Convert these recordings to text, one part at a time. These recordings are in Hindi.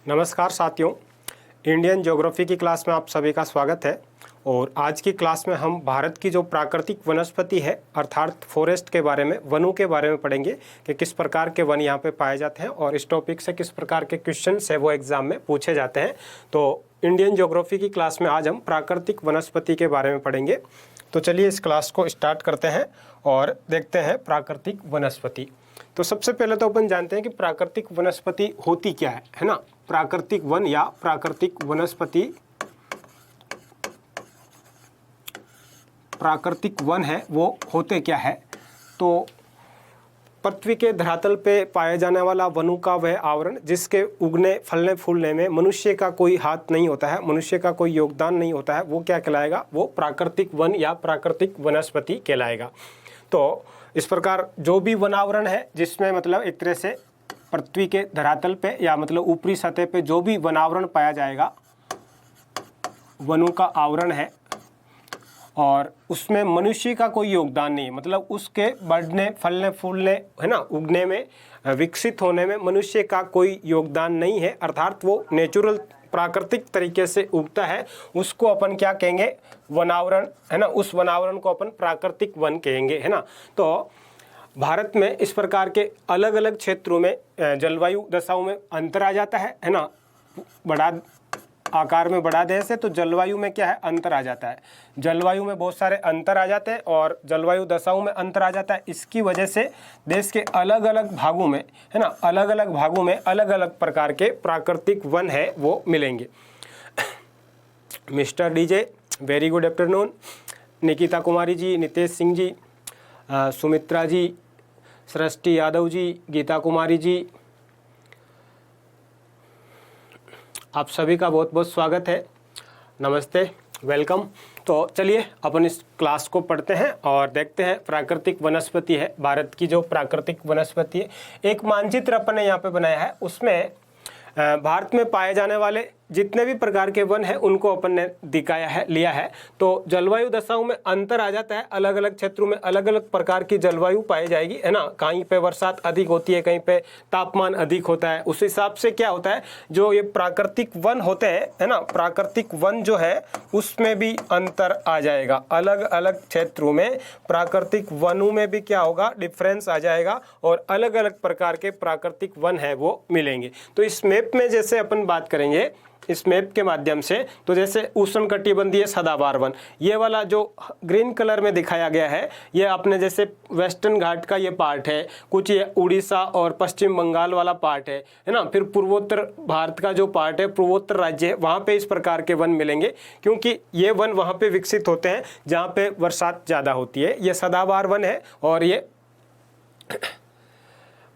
नमस्कार साथियों, इंडियन ज्योग्राफी की क्लास में आप सभी का स्वागत है। और आज की क्लास में हम भारत की जो प्राकृतिक वनस्पति है अर्थात फॉरेस्ट के बारे में, वनों के बारे में पढ़ेंगे कि किस प्रकार के वन यहाँ पे पाए जाते हैं और इस टॉपिक से किस प्रकार के क्वेश्चंस है वो एग्जाम में पूछे जाते हैं। तो इंडियन ज्योग्राफी की क्लास में आज हम प्राकृतिक वनस्पति के बारे में पढ़ेंगे। तो चलिए इस क्लास को स्टार्ट करते हैं और देखते हैं प्राकृतिक वनस्पति। तो सबसे पहले तो अपन जानते हैं कि प्राकृतिक वनस्पति होती क्या है ना। प्राकृतिक वन या प्राकृतिक वनस्पति, प्राकृतिक वन है वो होते क्या है। तो पृथ्वी के धरातल पे पाए जाने वाला वनों का वह आवरण जिसके उगने फलने फूलने में मनुष्य का कोई हाथ नहीं होता है, मनुष्य का कोई योगदान नहीं होता है, वो क्या कहलाएगा, वो प्राकृतिक वन या प्राकृतिक वनस्पति कहलाएगा। तो इस प्रकार जो भी वनावरण है जिसमें मतलब एक तरह से पृथ्वी के धरातल पे या मतलब ऊपरी सतह पे जो भी वनावरण पाया जाएगा, वनों का आवरण है और उसमें मनुष्य का कोई योगदान नहीं, मतलब उसके बढ़ने फलने फूलने है ना, उगने में विकसित होने में मनुष्य का कोई योगदान नहीं है, अर्थात वो नेचुरल प्राकृतिक तरीके से उगता है, उसको अपन क्या कहेंगे, वनावरण है ना। उस वनावरण को अपन प्राकृतिक वन कहेंगे, है ना। तो भारत में इस प्रकार के अलग अलग क्षेत्रों में जलवायु दशाओं में अंतर आ जाता है ना। बड़ा आकार में बड़ा देश है तो जलवायु में क्या है, अंतर आ जाता है। जलवायु में बहुत सारे अंतर आ जाते हैं और जलवायु दशाओं में अंतर आ जाता है। इसकी वजह से देश के अलग अलग भागों में है ना, अलग अलग भागों में अलग अलग प्रकार के प्राकृतिक वन है वो मिलेंगे। Mister DJ, very good afternoon. Nikita Kumari ji, Nitesh Singh ji, Sumitra ji, Srishti Yadav ji, Geeta Kumari ji, आप सभी का बहुत बहुत स्वागत है। नमस्ते, वेलकम। तो चलिए अपन इस क्लास को पढ़ते हैं और देखते हैं प्राकृतिक वनस्पति है, भारत की जो प्राकृतिक वनस्पति है। एक मानचित्र अपन ने यहाँ पे बनाया है, उसमें भारत में पाए जाने वाले जितने भी प्रकार के वन हैं उनको अपन ने दिखाया है, लिया है। तो जलवायु दशाओं में अंतर आ जाता है, अलग अलग क्षेत्रों में अलग अलग प्रकार की जलवायु पाई जाएगी, है ना। कहीं पे बरसात अधिक होती है, कहीं पे तापमान अधिक होता है। उस हिसाब से क्या होता है, जो ये प्राकृतिक वन होते हैं है ना, प्राकृतिक वन जो है उसमें भी अंतर आ जाएगा। अलग अलग क्षेत्रों में प्राकृतिक वनों में भी क्या होगा, डिफरेंस आ जाएगा और अलग अलग प्रकार के प्राकृतिक वन है वो मिलेंगे। तो इस मैप में जैसे अपन बात करेंगे, इस मैप के माध्यम से, तो जैसे उष्णकटिबंधीय सदाबहार वन, ये वाला जो ग्रीन कलर में दिखाया गया है, ये अपने जैसे वेस्टर्न घाट का ये पार्ट है, कुछ ये उड़ीसा और पश्चिम बंगाल वाला पार्ट है ना। फिर पूर्वोत्तर भारत का जो पार्ट है, पूर्वोत्तर राज्य है, वहाँ पे इस प्रकार के वन मिलेंगे क्योंकि ये वन वहाँ पे विकसित होते हैं जहाँ पे बरसात ज़्यादा होती है। ये सदाबहार वन है और ये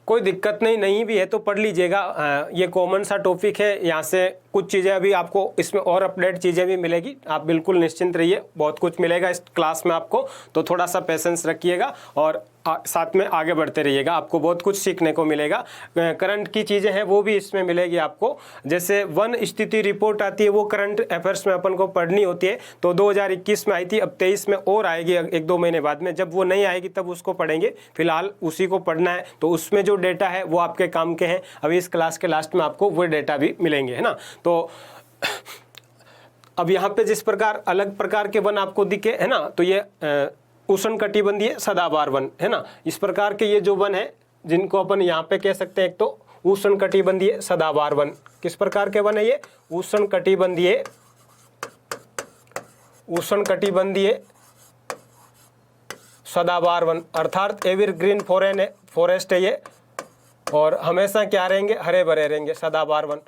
कोई दिक्कत नहीं भी है तो पढ़ लीजिएगा, ये कॉमन सा टॉपिक है। यहाँ से कुछ चीज़ें अभी आपको इसमें और अपडेट चीज़ें भी मिलेगी, आप बिल्कुल निश्चिंत रहिए, बहुत कुछ मिलेगा इस क्लास में आपको। तो थोड़ा सा पेशेंस रखिएगा और साथ में आगे बढ़ते रहिएगा, आपको बहुत कुछ सीखने को मिलेगा। करंट की चीज़ें हैं वो भी इसमें मिलेगी आपको। जैसे वन स्थिति रिपोर्ट आती है वो करंट अफेयर्स में अपन को पढ़नी होती है। तो 2021 में आई थी, अब 23 में और आएगी एक दो महीने बाद में। जब वो नहीं आएगी तब उसको पढ़ेंगे, फिलहाल उसी को पढ़ना है। तो उसमें जो डेटा है वो आपके काम के हैं। अभी इस क्लास के लास्ट में आपको वो डेटा भी मिलेंगे, है ना। तो अब यहाँ पे जिस प्रकार अलग प्रकार के वन आपको दिखे है ना, तो ये उष्णकटिबंधीय सदाबहार वन है ना। इस प्रकार के ये जो वन है जिनको अपन यहाँ पे कह सकते हैं, एक तो उष्णकटिबंधीय सदाबहार वन। किस प्रकार के वन है ये, उष्णकटिबंधीय सदाबहार वन, अर्थात एवरग्रीन फॉरेस्ट है ये और हमेशा क्या रहेंगे, हरे भरे रहेंगे, सदाबहार वन।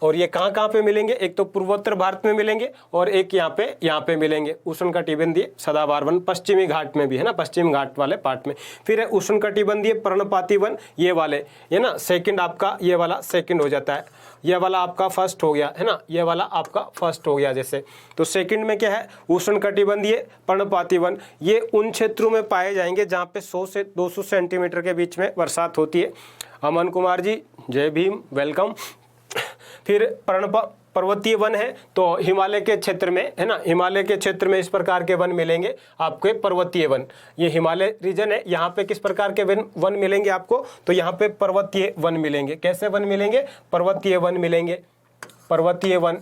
और ये कहाँ कहाँ पे मिलेंगे, एक तो पूर्वोत्तर भारत में मिलेंगे और एक यहाँ पे मिलेंगे उष्णकटिबंधीय सदाबहार वन, पश्चिमी घाट में भी है ना, पश्चिम घाट वाले पार्ट में। फिर है उष्णकटिबंधीय पर्णपाती वन, ये वाले है ना, सेकंड आपका ये वाला सेकंड हो जाता है, ये वाला आपका फर्स्ट हो गया है ना, ये वाला आपका फर्स्ट हो गया जैसे। तो सेकंड में क्या है, उष्णकटिबंधीय पर्णपाती वन। ये उन क्षेत्रों में पाए जाएंगे जहाँ पे 100 से 200 सेंटीमीटर के बीच में बरसात होती है। अमन कुमार जी, जय भीम, वेलकम। फिर पर्वतीय वन है तो हिमालय के क्षेत्र में, है ना, हिमालय के क्षेत्र में इस प्रकार के वन मिलेंगे आपके पर्वतीय वन। ये हिमालय रीजन है, यहाँ पे किस प्रकार के वन मिलेंगे आपको, तो यहाँ पे पर्वतीय वन मिलेंगे। कैसे वन मिलेंगे, पर्वतीय वन मिलेंगे। पर्वतीय वन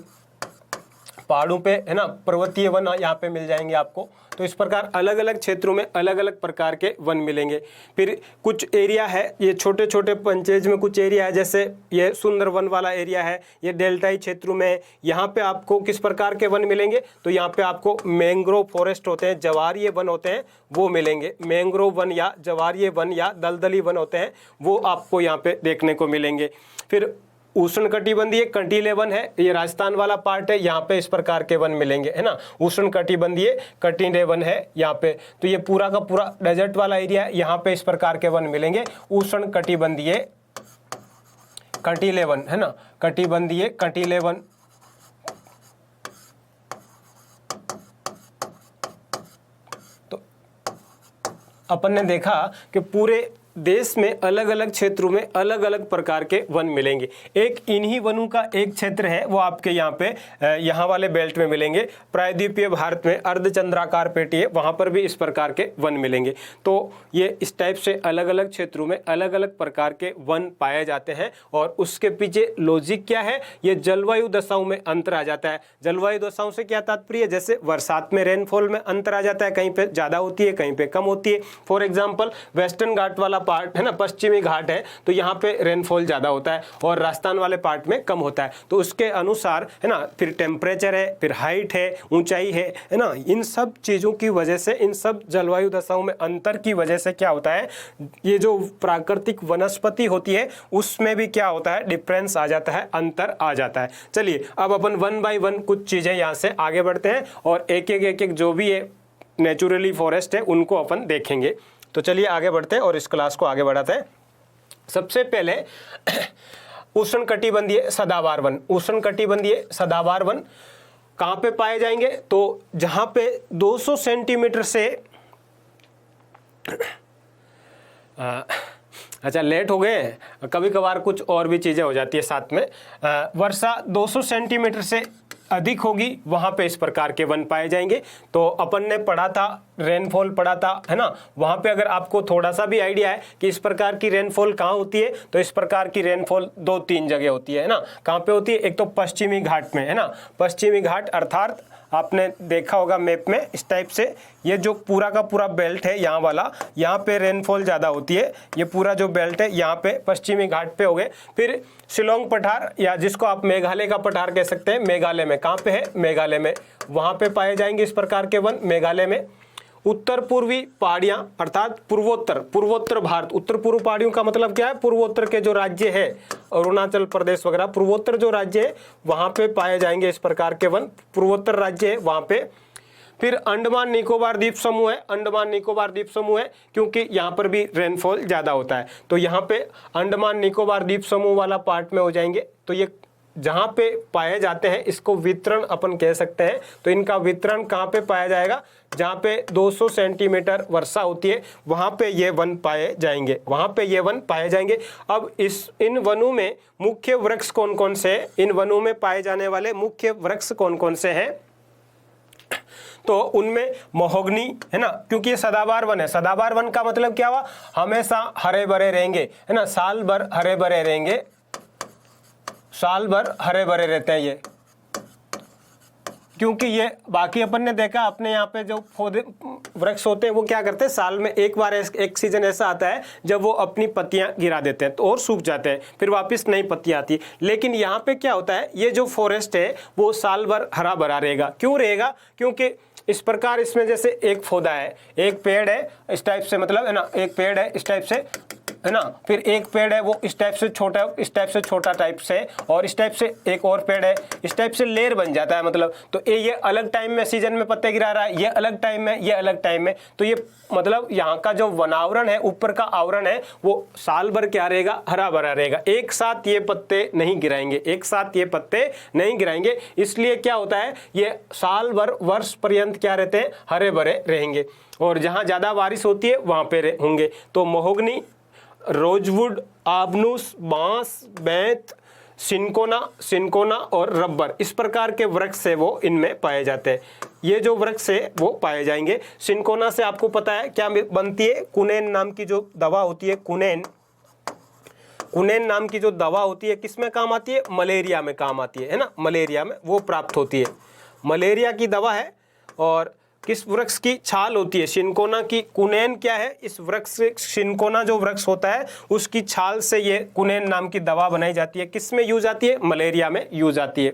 पहाड़ों पे, है ना, पर्वतीय वन यहाँ पे मिल जाएंगे आपको। तो इस प्रकार अलग अलग क्षेत्रों में अलग अलग प्रकार के वन मिलेंगे। फिर कुछ एरिया है, ये छोटे छोटे पंचेज में कुछ एरिया है, जैसे ये सुंदरवन वाला एरिया है, ये डेल्टाई क्षेत्रों में, यहाँ पे आपको किस प्रकार के वन मिलेंगे, तो यहाँ पे आपको मैंग्रोव फॉरेस्ट होते हैं, ज्वारीय वन होते हैं, वो मिलेंगे। मैंग्रोव वन या ज्वारीय वन या दलदली वन होते हैं, वो आपको यहाँ पे देखने को मिलेंगे। फिर उष्णकटिबंधीय कंटीले वन है, ये राजस्थान वाला पार्ट है, यहाँ पे इस प्रकार के वन मिलेंगे, है ना। उष्णकटिबंधीय कंटीले वन है यहाँ पे, तो ये पूरा का पूरा डेजर्ट वाला एरिया है, यहाँ पे इस प्रकार के वन मिलेंगे, उष्णकटिबंधीय कंटीले वन, है ना, कटिबंधीय कंटीले वन। तो अपन ने देखा कि पूरे देश में अलग अलग क्षेत्रों में अलग अलग प्रकार के वन मिलेंगे। एक इन्हीं वनों का एक क्षेत्र है, वो आपके यहाँ पे यहाँ वाले बेल्ट में मिलेंगे। प्रायद्वीपीय भारत में अर्धचंद्राकार पेटी है, वहाँ पर भी इस प्रकार के वन मिलेंगे। तो ये इस टाइप से अलग अलग क्षेत्रों में अलग अलग प्रकार के वन पाए जाते हैं। और उसके पीछे लॉजिक क्या है, ये जलवायु दशाओं में अंतर आ जाता है। जलवायु दशाओं से क्या तात्पर्य, जैसे बरसात में रेनफॉल में अंतर आ जाता है, कहीं पे ज़्यादा होती है, कहीं पे कम होती है। फॉर एग्जाम्पल वेस्टर्न घाट वाला पार्ट है ना, पश्चिमी घाट है, तो यहाँ पे रेनफॉल ज़्यादा होता है और राजस्थान वाले पार्ट में कम होता है। तो उसके अनुसार, है ना, फिर टेम्परेचर है, फिर हाइट है, ऊंचाई है ना, इन सब चीज़ों की वजह से, इन सब जलवायु दशाओं में अंतर की वजह से क्या होता है, ये जो प्राकृतिक वनस्पति होती है उसमें भी क्या होता है, डिफरेंस आ जाता है, अंतर आ जाता है। चलिए अब अपन वन बाय वन कुछ चीज़ें यहाँ से आगे बढ़ते हैं और एक एक जो भी है नेचुरली फॉरेस्ट है उनको अपन देखेंगे। तो चलिए आगे बढ़ते हैं और इस क्लास को आगे बढ़ाते हैं। सबसे पहले उष्णकटिबंधीय सदाबहार वन। उष्णकटिबंधीय सदाबहार वन कहाँ पे पाए जाएंगे, तो जहाँ पे 200 सेंटीमीटर से अच्छा लेट हो गए, कभी कभार कुछ और भी चीज़ें हो जाती है साथ में। वर्षा 200 सेंटीमीटर से अधिक होगी, वहाँ पे इस प्रकार के वन पाए जाएंगे। तो अपन ने पढ़ा था, रेनफॉल पढ़ा था, है ना, वहाँ पे अगर आपको थोड़ा सा भी आइडिया है कि इस प्रकार की रेनफॉल कहाँ होती है, तो इस प्रकार की रेनफॉल 2-3 जगह होती है ना। कहाँ पे होती है, एक तो पश्चिमी घाट में, है ना, पश्चिमी घाट अर्थात आपने देखा होगा मैप में इस टाइप से, ये जो पूरा का पूरा बेल्ट है यहाँ वाला, यहाँ पे रेनफॉल ज़्यादा होती है। ये पूरा जो बेल्ट है यहाँ पे पश्चिमी घाट पे हो गए। फिर शिलोंग पठार, या जिसको आप मेघालय का पठार कह सकते हैं, मेघालय में कहाँ पे है, मेघालय में, वहाँ पे पाए जाएंगे इस प्रकार के वन, मेघालय में। उत्तर पूर्वी पहाड़ियाँ अर्थात पूर्वोत्तर भारत, उत्तर पूर्व पहाड़ियों का मतलब क्या है, पूर्वोत्तर के जो राज्य है, अरुणाचल प्रदेश वगैरह, पूर्वोत्तर जो राज्य है वहाँ पे पाए जाएंगे इस प्रकार के वन, पूर्वोत्तर राज्य है वहाँ पे। फिर अंडमान निकोबार द्वीप समूह है, अंडमान निकोबार द्वीप समूह है क्योंकि यहाँ पर भी रेनफॉल ज़्यादा होता है, तो यहाँ पे अंडमान निकोबार द्वीप समूह वाला पार्ट में हो जाएंगे। तो ये जहाँ पे पाए जाते हैं इसको वितरण अपन कह सकते हैं। तो इनका वितरण कहाँ पे पाया जाएगा, जहाँ पे 200 सेंटीमीटर वर्षा होती है वहाँ पे ये वन पाए जाएंगे, वहाँ पे ये वन पाए जाएंगे। अब इन वनों में मुख्य वृक्ष कौन कौन से हैं, इन वनों में पाए जाने वाले मुख्य वृक्ष कौन कौन से हैं, तो उनमें महोगनी, है ना, क्योंकि ये सदाबहार वन है। सदाबहार वन का मतलब क्या हुआ, हमेशा हरे भरे रहेंगे, है ना, साल भर हरे भरे रहेंगे, साल भर हरे भरे रहते हैं ये, क्योंकि ये बाकी अपन ने देखा अपने यहाँ पे जो पौधे वृक्ष होते हैं वो क्या करते हैं, साल में एक बार एक सीजन ऐसा आता है जब वो अपनी पत्तियां गिरा देते हैं तो और सूख जाते हैं, फिर वापस नई पत्तियां आती है। लेकिन यहाँ पे क्या होता है, ये जो फॉरेस्ट है वो साल भर हरा भरा रहेगा। क्यों रहेगा, क्योंकि इस प्रकार इसमें जैसे एक पौधा है, एक पेड़ है इस टाइप से, मतलब है ना, एक पेड़ है इस टाइप से, है ना, फिर एक पेड़ है वो इस टाइप से छोटा, इस टाइप से छोटा टाइप से, और इस टाइप से एक और पेड़ है, इस टाइप से लेयर बन जाता है। मतलब तो ये अलग टाइम में सीजन में पत्ते गिरा रहा है, ये अलग टाइम में, ये अलग टाइम में। तो ये मतलब यहाँ का जो वनावरण है, ऊपर का आवरण है, वो साल भर क्या रहेगा, हरा भरा रहेगा। एक साथ ये पत्ते नहीं गिराएंगे, एक साथ ये पत्ते नहीं गिराएंगे। इसलिए क्या होता है, ये साल भर वर्ष पर्यंत क्या रहते हैं, हरे भरे रहेंगे। और जहाँ ज़्यादा बारिश होती है वहाँ पे होंगे। तो महोगनी, रोजवुड, आबनूस, बांस, बैंत, सिनकोना और रबर, इस प्रकार के वृक्ष है वो इनमें पाए जाते हैं। ये जो वृक्ष है वो पाए जाएंगे। सिनकोना से आपको पता है क्या बनती है, कुनेन नाम की जो दवा होती है, कुनेन नाम की जो दवा होती है किस में काम आती है, मलेरिया में काम आती है ना, मलेरिया में वो प्राप्त होती है, मलेरिया की दवा है। और किस वृक्ष की छाल होती है, सिनकोना की। कुनेन क्या है, इस वृक्ष, सिनकोना जो वृक्ष होता है उसकी छाल से ये कुनेन नाम की दवा बनाई जाती है। किस में यूज आती है, मलेरिया में यूज आती है।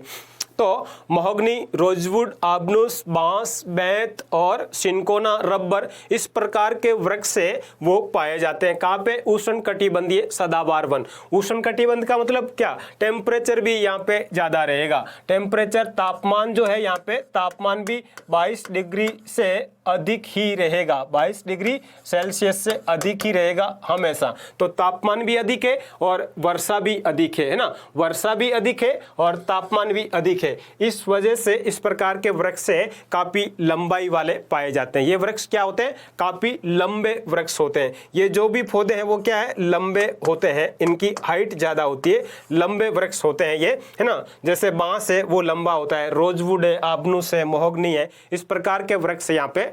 तो महोगनी, रोजवुड, आबनुस, बांस, बेंत और सिनकोना, रबर, इस प्रकार के वृक्ष से वो पाए जाते हैं। कहाँ पे, उष्णकटिबंधीय सदाबहार वन। उष्णकटिबंध का मतलब क्या, टेम्परेचर भी यहाँ पे ज्यादा रहेगा। टेम्परेचर, तापमान जो है यहाँ पे, तापमान भी 22 डिग्री से अधिक ही रहेगा, 22 डिग्री सेल्सियस से अधिक ही रहेगा हमेशा। तो तापमान भी अधिक है और वर्षा भी अधिक है ना, वर्षा भी अधिक है और तापमान भी अधिक है। इस वजह से इस प्रकार के वृक्ष से काफी लंबाई वाले पाए जाते हैं। ये वृक्ष क्या होते हैं, काफी लंबे वृक्ष होते हैं। ये जो भी पौधे हैं वो क्या है, लंबे होते हैं, इनकी हाइट ज्यादा होती है, लंबे वृक्ष होते हैं ये, है ना। जैसे बांस है वो लंबा होता है, रोजवुड है, आबनुस है, महोगनी है, इस प्रकार के वृक्ष यहाँ पे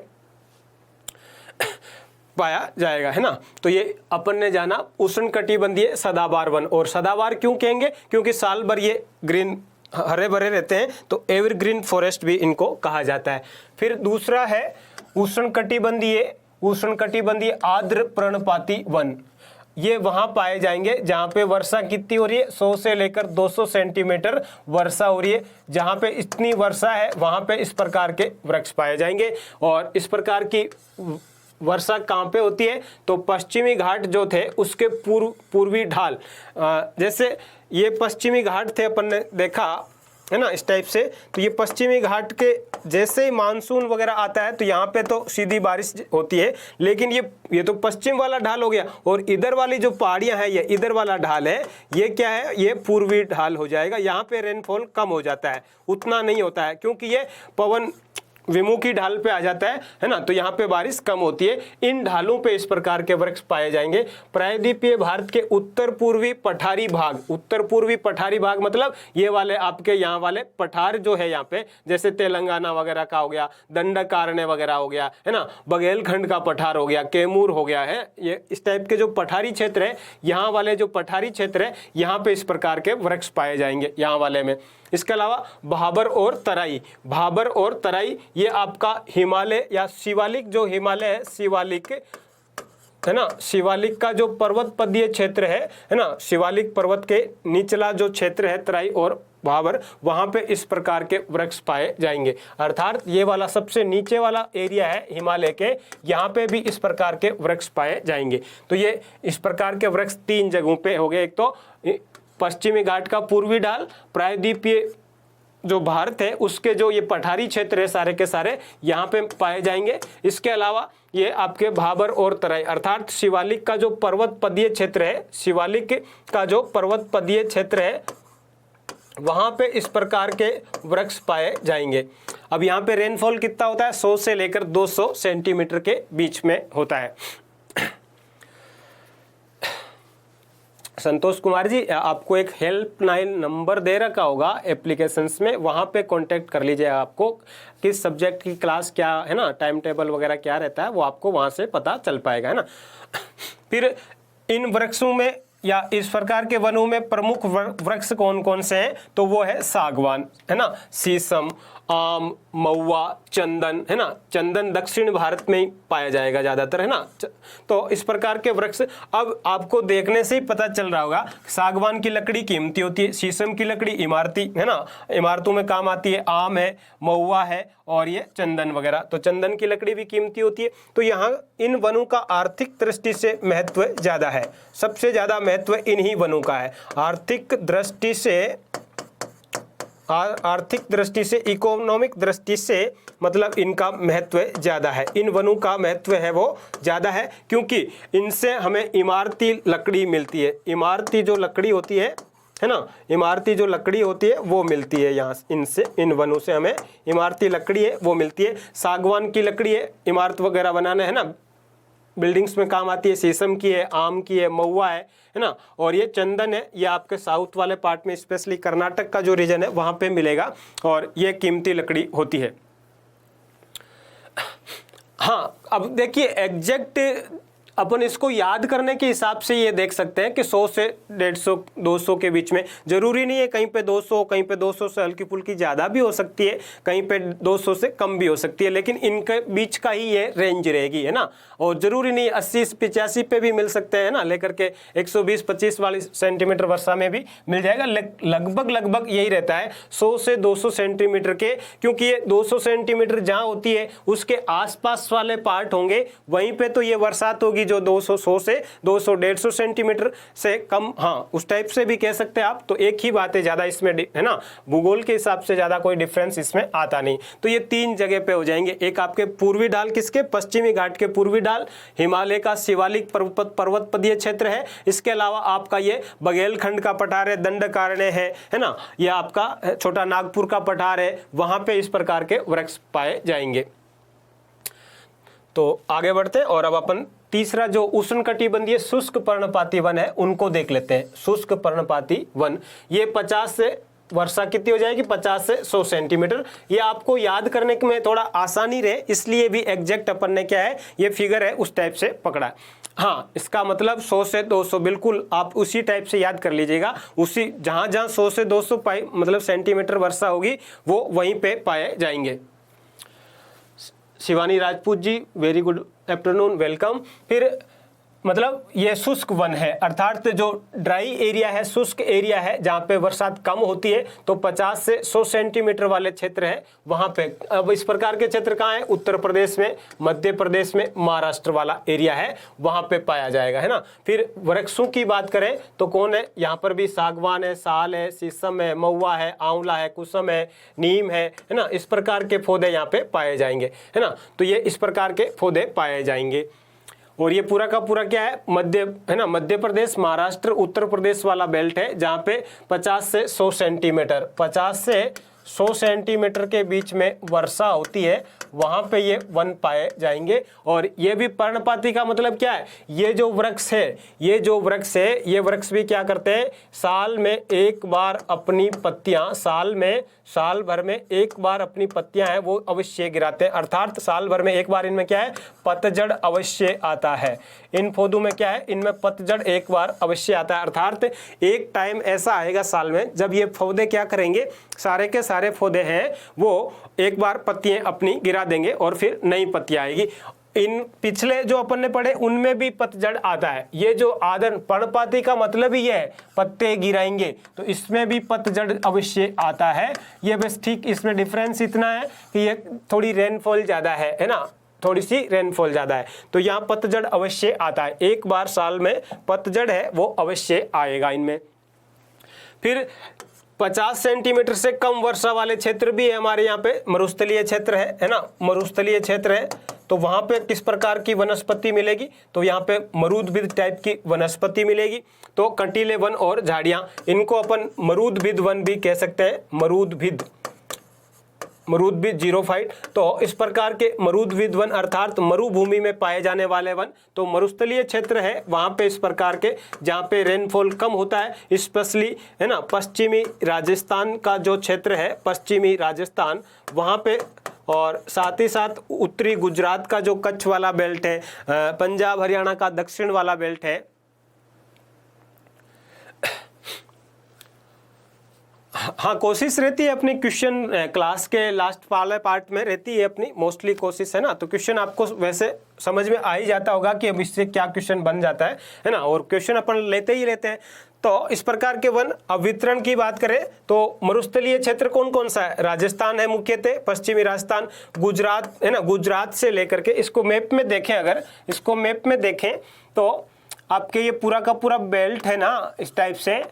पाया जाएगा, है ना। तो ये अपन ने जाना उष्णकटिबंधीय सदाबहार वन। और सदाबहार क्यों कहेंगे, क्योंकि साल भर ये ग्रीन, हरे भरे रहते हैं, तो एवरग्रीन फॉरेस्ट भी इनको कहा जाता है। फिर दूसरा है उष्णकटिबंधीय आर्द्र पर्णपाती वन। ये वहां पाए जाएंगे जहां पे वर्षा कितनी हो रही है, 100 से लेकर 200 सेंटीमीटर वर्षा हो रही है। जहां पे इतनी वर्षा है वहां पे इस प्रकार के वृक्ष पाए जाएंगे। और इस प्रकार की वर्षा कहाँ पे होती है, तो पश्चिमी घाट जो थे उसके पूर्वी ढाल, जैसे ये पश्चिमी घाट थे, अपन ने देखा है ना इस टाइप से। तो ये पश्चिमी घाट के जैसे ही मानसून वगैरह आता है तो यहाँ पे तो सीधी बारिश होती है, लेकिन ये तो पश्चिम वाला ढाल हो गया। और इधर वाली जो पहाड़ियाँ हैं, ये इधर वाला ढाल है, ये क्या है, ये पूर्वी ढाल हो जाएगा। यहाँ पे रेनफॉल कम हो जाता है, उतना नहीं होता है, क्योंकि ये पवन विमुखी ढाल पे आ जाता है ना, तो यहाँ पे बारिश कम होती है। इन ढालों पे इस प्रकार के वृक्ष पाए जाएंगे। प्रायद्वीपीय भारत के उत्तर पूर्वी पठारी भाग, उत्तर पूर्वी पठारी भाग मतलब ये वाले आपके यहाँ वाले पठार जो है यहाँ पे, जैसे तेलंगाना वगैरह का हो गया, दंडकारण्य वगैरह हो गया, है ना, बघेलखंड का पठार हो गया, कैमूर हो गया है, ये इस टाइप के जो पठारी क्षेत्र है, यहाँ वाले जो पठारी क्षेत्र है यहाँ पे इस प्रकार के वृक्ष पाए जाएंगे यहाँ वाले में। इसके अलावा भाबर और तराई, भाबर और तराई ये आपका हिमालय या शिवालिक, जो हिमालय है शिवालिक, है ना, शिवालिक का जो पर्वत पदीय क्षेत्र है ना, शिवालिक पर्वत के निचला जो क्षेत्र है तराई और भाबर, वहां पे इस प्रकार के वृक्ष पाए जाएंगे। अर्थात ये वाला सबसे नीचे वाला एरिया है हिमालय के, यहाँ पे भी इस प्रकार के वृक्ष पाए जाएंगे। तो ये इस प्रकार के वृक्ष 3 जगहों पे हो गए। एक तो पश्चिमी घाट का पूर्वी ढाल, प्रायद्वीपीय जो भारत है उसके जो ये पठारी क्षेत्र है सारे के सारे यहाँ पे पाए जाएंगे। इसके अलावा ये आपके भाबर और तराई, अर्थात शिवालिक का जो पर्वत पदीय क्षेत्र है, शिवालिक का जो पर्वत पदीय क्षेत्र है वहाँ पे इस प्रकार के वृक्ष पाए जाएंगे। अब यहाँ पे रेनफॉल कितना होता है, 100 से लेकर 200 सेंटीमीटर के बीच में होता है। संतोष कुमार जी, आपको एक हेल्पलाइन नंबर दे रखा होगा एप्लीकेशंस में, वहाँ पे कांटेक्ट कर लीजिए। आपको किस सब्जेक्ट की क्लास क्या है ना, टाइम टेबल वगैरह क्या रहता है वो आपको वहाँ से पता चल पाएगा, है ना। फिर इन वृक्षों में या इस प्रकार के वनों में प्रमुख वृक्ष कौन कौन से हैं, तो वो है सागवान, है ना, शीशम, आम, महुआ, चंदन, है ना। चंदन दक्षिण भारत में ही पाया जाएगा ज़्यादातर, है ना। तो इस प्रकार के वृक्ष, अब आपको देखने से ही पता चल रहा होगा, सागवान की लकड़ी कीमती होती है, शीशम की लकड़ी इमारती, है ना, इमारतों में काम आती है, आम है, महुआ है और ये चंदन वगैरह, तो चंदन की लकड़ी भी कीमती होती है। तो यहाँ इन वनों का आर्थिक दृष्टि से महत्व ज़्यादा है, सबसे ज़्यादा महत्व इन्हीं वनों का है। आर्थिक दृष्टि से इकोनॉमिक दृष्टि से मतलब इनका महत्व ज़्यादा है, इन वनों का महत्व है वो ज़्यादा है, क्योंकि इनसे हमें इमारती लकड़ी मिलती है। इमारती जो लकड़ी होती है ना, इमारती जो लकड़ी होती है वो मिलती है यहाँ इनसे, इन वनों से हमें इमारती लकड़ी है वो मिलती है। सागवान की लकड़ी है इमारत वगैरह बनाना, है ना, बिल्डिंग्स में काम आती है, शीशम की है, आम की है, महुआ है ना, और ये चंदन है, ये आपके साउथ वाले पार्ट में स्पेशली कर्नाटक का जो रीजन है वहाँ पे मिलेगा और ये कीमती लकड़ी होती है। हाँ, अब देखिए एग्जैक्ट अपन इसको याद करने के हिसाब से ये देख सकते हैं कि 100 से 150 200 के बीच में, जरूरी नहीं है कहीं पे 200, कहीं पे 200 से हल्की फुल्की ज़्यादा भी हो सकती है, कहीं पे 200 से कम भी हो सकती है, लेकिन इनके बीच का ही ये रेंज रहेगी, है ना। और ज़रूरी नहीं 80-85 पे भी मिल सकते हैं ना, लेकर के 120-25 वाली सेंटीमीटर वर्षा में भी मिल जाएगा। लगभग यही रहता है 100 से 200 सेंटीमीटर के, क्योंकि ये 200 सेंटीमीटर जहाँ होती है उसके आसपास वाले पार्ट होंगे, वहीं पे तो ये बरसात होगी जो 200 से 200-150 सेंटीमीटर से कम, हाँ उस टाइप से भी कह सकते हैं आप। तो एक ही बात है, ज़्यादा इसमें है ना, भूगोल के हिसाब से ज़्यादा कोई डिफरेंस इसमें आता नहीं। तो ये 3 जगह पे हो जाएंगे, एक आपके पूर्वी ढाल, किसके, पश्चिमी घाट के पूर्वी ढाल, हिमालय का शिवालिक पर्वतपदीय क्षेत्र है, इसके अलावा आपका ये बघेलखंड का पठार है, दंडकारण्य है ना, यह आपका छोटा नागपुर का पठार है, वहां पे इस प्रकार के वृक्ष पाए जाएंगे। तो आगे बढ़ते हैं और अब अपन तीसरा जो उष्णकटिबंधीय शुष्क पर्णपाती वन है उनको देख लेते हैं। शुष्क पर्णपाती वन, ये 50 से वर्षा कितनी हो जाएगी, 50 से 100 सेंटीमीटर। ये आपको याद करने में थोड़ा आसानी रहे इसलिए भी एग्जैक्ट अपन ने क्या है, ये फिगर है उस टाइप से पकड़ा। हाँ, इसका मतलब 100 से 200 बिल्कुल आप उसी टाइप से याद कर लीजिएगा, उसी जहाँ 100 से 200 मतलब सेंटीमीटर वर्षा होगी वो वहीं पे पाए जाएंगे। Shivani Rajput ji, very good afternoon, welcome. फिर मतलब ये शुष्क वन है, अर्थात जो ड्राई एरिया है, शुष्क एरिया है जहाँ पे बरसात कम होती है, तो 50 से 100 सेंटीमीटर वाले क्षेत्र है वहाँ पे। अब इस प्रकार के क्षेत्र कहाँ है, उत्तर प्रदेश में, मध्य प्रदेश में, महाराष्ट्र वाला एरिया है, वहाँ पे पाया जाएगा, है ना। फिर वृक्षों की बात करें तो कौन है, यहाँ पर भी सागवान है, साल है, शीशम है, महुआ है, आंवला है, कुसुम है, नीम है ना, इस प्रकार के पौधे यहाँ पे पाए जाएंगे, है ना। तो ये इस प्रकार के पौधे पाए जाएंगे। और ये पूरा का पूरा क्या है, मध्य, है ना, मध्य प्रदेश, महाराष्ट्र, उत्तर प्रदेश वाला बेल्ट है जहाँ पे 50 से 100 सेंटीमीटर, 50 से 100 सेंटीमीटर के बीच में वर्षा होती है, वहाँ पे ये वन पाए जाएंगे। और ये भी पर्णपाती का मतलब क्या है, ये जो वृक्ष है, ये वृक्ष भी क्या करते हैं, साल में एक बार अपनी पत्तियां, साल भर में एक बार अपनी पत्तियां हैं वो अवश्य गिराते हैं, अर्थात साल भर में एक बार इनमें क्या है, पतझड़ अवश्य आता है। इन पौधों में क्या है, इनमें पतझड़ एक बार अवश्य आता है, अर्थात एक टाइम ऐसा आएगा साल में जब ये पौधे क्या करेंगे, सारे के सारे पौधे हैं वो एक बार पत्तियां अपनी गिरा देंगे और फिर नई पत्तियां आएगी। इन पिछले जो अपन ने पढ़े उनमें भी पतझड़ आता है, ये जो आदन पर्णपाती का मतलब ही है पत्ते गिराएंगे, तो इसमें भी पतझड़ अवश्य आता है। ये बस ठीक इसमें डिफरेंस इतना है कि ये थोड़ी रेनफॉल ज़्यादा है ना, थोड़ी सी रेनफॉल ज़्यादा है, तो यहाँ पतझड़ अवश्य आता है, एक बार साल में पतझड़ है वो अवश्य आएगा इनमें। फिर 50 सेंटीमीटर से कम वर्षा वाले क्षेत्र भी है हमारे यहाँ पे, मरुस्थलीय क्षेत्र है ना, मरुस्थलीय क्षेत्र है, तो वहाँ पे किस प्रकार की वनस्पति मिलेगी, तो यहाँ पे मरूदभिद टाइप की वनस्पति मिलेगी। तो कंटीले वन और झाड़ियाँ, इनको अपन मरूदभिद वन भी कह सकते हैं, मरूदभिद 05। तो इस प्रकार के मरूदभिद वन अर्थात मरुभूमि में पाए जाने वाले वन, तो मरुस्थलीय क्षेत्र है वहाँ पे इस प्रकार के, जहाँ पे रेनफॉल कम होता है, स्पेशली, है ना, पश्चिमी राजस्थान का जो क्षेत्र है, पश्चिमी राजस्थान वहाँ पे, और साथ ही साथ उत्तरी गुजरात का जो कच्छ वाला बेल्ट है, पंजाब हरियाणा का दक्षिण वाला बेल्ट है। हाँ, कोशिश रहती है अपनी क्वेश्चन क्लास के लास्ट वाले पार्ट में रहती है अपनी मोस्टली कोशिश, है ना, तो क्वेश्चन आपको वैसे समझ में आ ही जाता होगा कि अब इससे क्या क्वेश्चन बन जाता है ना, और क्वेश्चन अपन लेते ही लेते हैं। तो इस प्रकार के वन, अब वितरण की बात करें तो मरुस्थलीय क्षेत्र कौन कौन सा है, राजस्थान है मुख्यतः, पश्चिमी राजस्थान, गुजरात, है ना, गुजरात से लेकर के, इसको मैप में देखें, अगर इसको मैप में देखें तो आपके ये पूरा का पूरा बेल्ट है ना, इस टाइप से,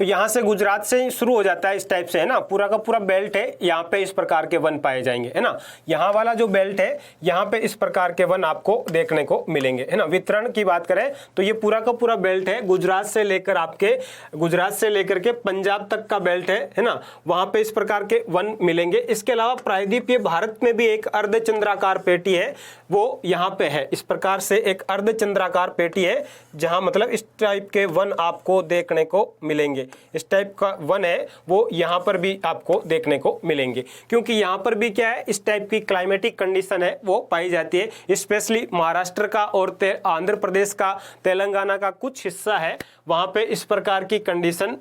तो यहाँ से गुजरात से ही शुरू हो जाता है इस टाइप से, है ना, पूरा का पूरा बेल्ट है, यहाँ पे इस प्रकार के वन पाए जाएंगे, है ना। यहाँ वाला जो बेल्ट है यहाँ पे इस प्रकार के वन आपको देखने को मिलेंगे, है ना। वितरण की बात करें तो ये पूरा का पूरा बेल्ट है, गुजरात से लेकर के पंजाब तक का बेल्ट है ना, वहां पे इस प्रकार के वन मिलेंगे। इसके अलावा प्रायद्वीपीय भारत में भी एक अर्धचंद्राकार पेटी है, वो यहाँ पे है, इस प्रकार से एक अर्धचंद्राकार पेटी है जहां मतलब इस टाइप के वन आपको देखने को मिलेंगे। इस टाइप का वन है वो यहाँ पर भी आपको देखने को मिलेंगे, क्योंकि यहाँ पर भी क्या है, इस टाइप की क्लाइमेटिक कंडीशन है वो पाई जाती है। स्पेशली महाराष्ट्र का और आंध्र प्रदेश का, तेलंगाना का कुछ हिस्सा है, वहां पे इस प्रकार की कंडीशन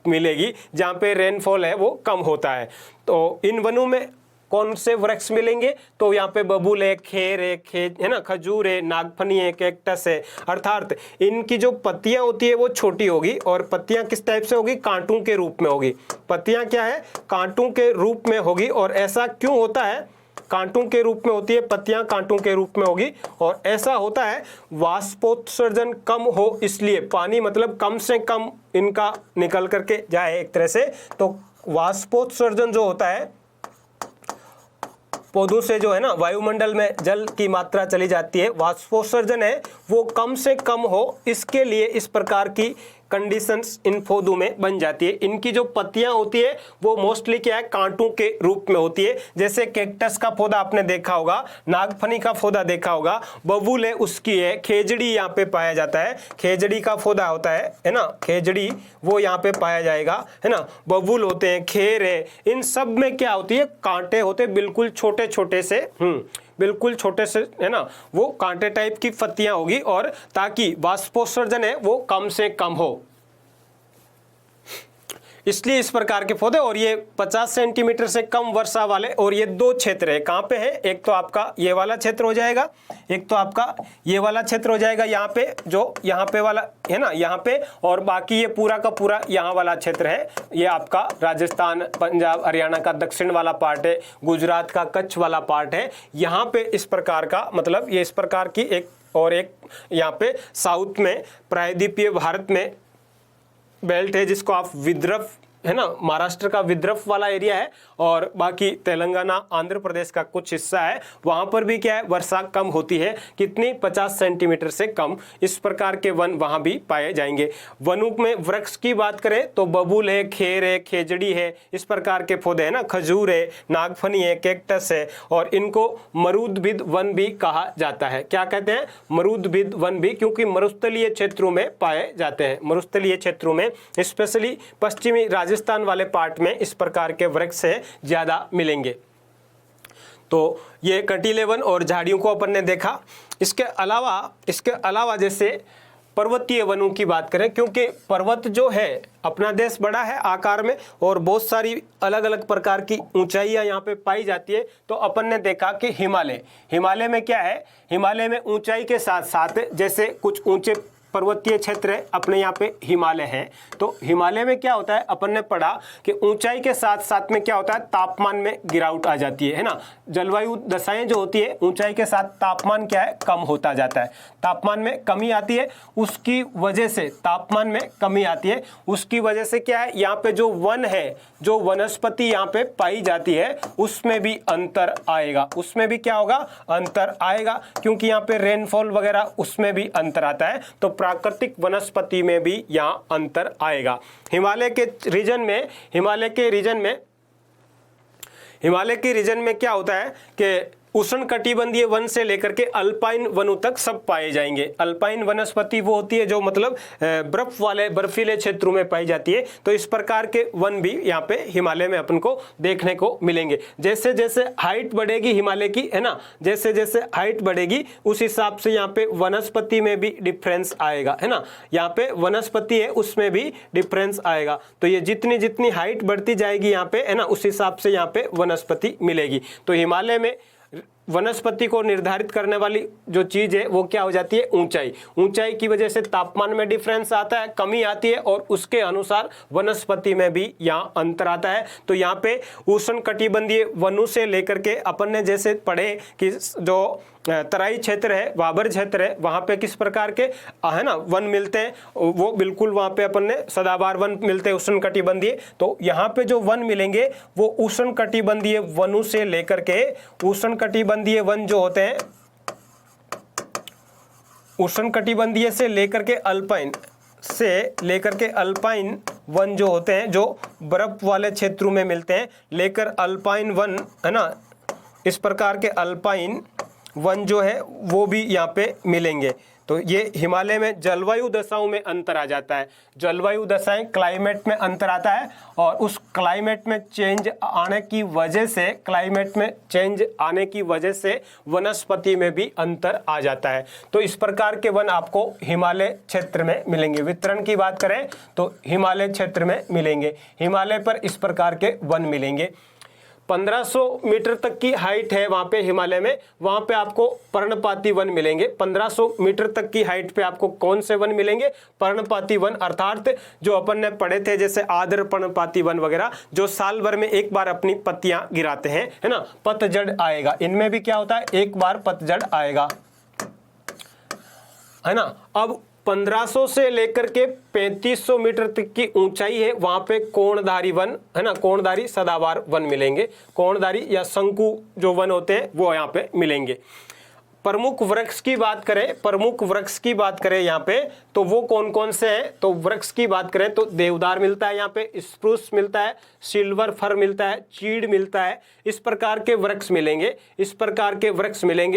मिलेगी जहां पे रेनफॉल है वो कम होता है। तो इन वनों में कौन से वृक्ष मिलेंगे, तो यहाँ पे बबूल है, खेर है ना, खजूर है, नागफनी है, कैक्टस है। अर्थात इनकी जो पत्तियां होती है वो छोटी होगी, और पत्तियां किस टाइप से होगी, कांटों के रूप में होगी। पत्तियां क्या है, कांटों के रूप में होगी। और ऐसा क्यों होता है, कांटों के रूप में होती है, पत्तियां कांटों के रूप में होगी, और ऐसा होता है वाष्पोत्सर्जन कम हो इसलिए, पानी मतलब कम से कम इनका निकल करके जाए एक तरह से। तो वाष्पोत्सर्जन जो होता है, पौधों से जो है ना वायुमंडल में जल की मात्रा चली जाती है, वाष्पोत्सर्जन है वो कम से कम हो, इसके लिए इस प्रकार की कंडीशंस इन पौधों में बन जाती है। इनकी जो पत्तियां होती है वो मोस्टली क्या है, कांटों के रूप में होती है। जैसे कैक्टस का पौधा आपने देखा होगा, नागफनी का पौधा देखा होगा, बबूल है उसकी है, खेजड़ी यहाँ पे पाया जाता है, खेजड़ी का पौधा होता है ना, खेजड़ी वो यहाँ पे पाया जाएगा, है ना। बबूल होते हैं, खेर है, इन सब में क्या होती है, कांटे होते हैं, बिल्कुल छोटे छोटे से, बिल्कुल छोटे से, है ना, वो कांटे टाइप की पत्तियां होगी, और ताकि वाष्पोत्सर्जन है वो कम से कम हो, इसलिए इस प्रकार के पौधे। और ये 50 सेंटीमीटर से कम वर्षा वाले, और ये दो क्षेत्र है, कहाँ पे है, एक तो आपका ये वाला क्षेत्र हो जाएगा, एक तो आपका ये वाला क्षेत्र हो जाएगा, यहाँ पे जो यहाँ पे वाला है ना, यहाँ पे, और बाकी ये पूरा का पूरा यहाँ वाला क्षेत्र है, ये आपका राजस्थान, पंजाब, हरियाणा का दक्षिण वाला पार्ट है, गुजरात का कच्छ वाला पार्ट है। यहाँ पे इस प्रकार का मतलब ये इस प्रकार की एक, और एक यहाँ पे साउथ में प्रायद्वीपीय भारत में बेल्ट है जिसको आप विदर्भ, है ना, महाराष्ट्र का विदर्भ वाला एरिया है, और बाकी तेलंगाना, आंध्र प्रदेश का कुछ हिस्सा है, वहां पर भी क्या है, वर्षा कम होती है, कितनी, 50 सेंटीमीटर से कम। इस प्रकार के वन वहां भी पाए जाएंगे। वनों में वृक्ष की बात करें तो बबूल है, खेर है, खेजड़ी है, इस प्रकार के पौधे है ना, खजूर है, नागफनी है, कैक्टस है, और इनको मरुदभिद वन भी कहा जाता है। क्या कहते हैं, मरुदभिद वन भी, क्योंकि मरुस्थलीय क्षेत्रों में पाए जाते हैं। मरुस्थलीय क्षेत्रों में स्पेशली पश्चिमी राजस्थान वाले पार्ट में इस प्रकार के वृक्ष है ज्यादा मिलेंगे। तो ये कटीले वन और झाड़ियों को अपन ने देखा। इसके अलावा जैसे पर्वतीय वनों की बात करें, क्योंकि पर्वत जो है, अपना देश बड़ा है आकार में और बहुत सारी अलग अलग प्रकार की ऊंचाइयां यहाँ पे पाई जाती है। तो अपन ने देखा कि हिमालय में क्या है, हिमालय में ऊंचाई के साथ साथ जैसे कुछ ऊंचे पर्वतीय क्षेत्र है, अपने यहाँ पे हिमालय है। तो हिमालय में क्या होता है, अपन ने पढ़ा कि ऊंचाई के साथ साथ में क्या होता है, तापमान में गिरावट आ जाती है ना। जलवायु दशाएं जो होती है, ऊंचाई के साथ तापमान क्या है, कम होता जाता है, तापमान में कमी आती है। उसकी वजह से तापमान में कमी आती है, उसकी वजह से क्या है, यहाँ पे जो वन है, जो वनस्पति यहाँ पे पाई जाती है, उसमें भी अंतर आएगा, उसमें भी क्या होगा, अंतर आएगा, क्योंकि यहाँ पे रेनफॉल वगैरह उसमें भी अंतर आता है। तो प्राकृतिक वनस्पति में भी यहाँ अंतर आएगा। हिमालय के रीजन में क्या होता है कि उष्णकटिबंधीय वन से लेकर के अल्पाइन वनों तक सब पाए जाएंगे। अल्पाइन वनस्पति वो होती है जो मतलब बर्फीले क्षेत्रों में पाई जाती है। तो इस प्रकार के वन भी यहाँ पे हिमालय में अपन को देखने को मिलेंगे। जैसे जैसे हाइट बढ़ेगी हिमालय की, है ना, जैसे जैसे हाइट बढ़ेगी उस हिसाब से यहाँ पे वनस्पति में भी डिफरेंस आएगा, है ना। यहाँ पे वनस्पति है उसमें भी डिफरेंस आएगा। तो ये जितनी जितनी हाइट बढ़ती जाएगी यहाँ पे, है ना, उस हिसाब से यहाँ पे वनस्पति मिलेगी। तो हिमालय में वनस्पति को निर्धारित करने वाली जो चीज है वो क्या हो जाती है, ऊंचाई की वजह से तापमान में डिफरेंस आता है, कमी आती है, और उसके अनुसार वनस्पति में भी यहाँ अंतर आता है। तो यहाँ पे उष्णकटिबंधीय वनों से लेकर के अपन ने जैसे पढ़े कि जो तराई क्षेत्र है, बाबर क्षेत्र है, वहाँ पे किस प्रकार के है ना वन मिलते हैं, वो बिल्कुल वहाँ पे अपन ने सदाबहार वन मिलते हैं उष्णकटिबंधीय। तो यहाँ पे जो वन मिलेंगे वो उष्णकटिबंधीय वनों से लेकर के उष्णकटिबंधीय वन जो होते हैं, उष्णकटिबंधीय से लेकर के अल्पाइन वन जो होते हैं, जो बर्फ वाले क्षेत्रों में मिलते हैं, लेकर अल्पाइन वन है ना, इस प्रकार के अल्पाइन वन जो है वो भी यहाँ पे मिलेंगे। तो ये हिमालय में जलवायु दशाओं में अंतर आ जाता है, जलवायु दशाएं क्लाइमेट में अंतर आता है, और उस क्लाइमेट में चेंज आने की वजह से वनस्पति में भी अंतर आ जाता है। तो इस प्रकार के वन आपको हिमालय क्षेत्र में मिलेंगे। वितरण की बात करें तो हिमालय क्षेत्र में मिलेंगे, हिमालय पर इस प्रकार के वन मिलेंगे। 1500 मीटर तक की हाइट है वहाँ पे हिमालय में, वहाँ पे आपको पर्णपाती वन मिलेंगे। 1500 मीटर तक की हाइट पे आपको कौन से वन मिलेंगे? पर्णपाती वन, अर्थात जो अपन ने पढ़े थे जैसे आर्द्र पर्णपाती वन वगैरह, जो साल भर में एक बार अपनी पत्तियां गिराते हैं, है ना, पतझड़ आएगा, इनमें भी क्या होता है, एक बार पतझड़ आएगा, है ना। अब 1500 से लेकर के 3500 मीटर तक की ऊंचाई है, वहां पे कोणधारी वन है ना, कोणधारी सदाबहार वन मिलेंगे, कोणधारी या शंकु जो वन होते हैं वो यहाँ पे मिलेंगे। प्रमुख वृक्ष की बात करें यहाँ पे तो वो कौन कौन से हैं? तो वृक्ष की बात करें तो देवदार मिलता है, यहाँ पे स्प्रूस मिलता है, सिल्वर फर मिलता है, चीड़ मिलता है, इस प्रकार के वृक्ष मिलेंगे।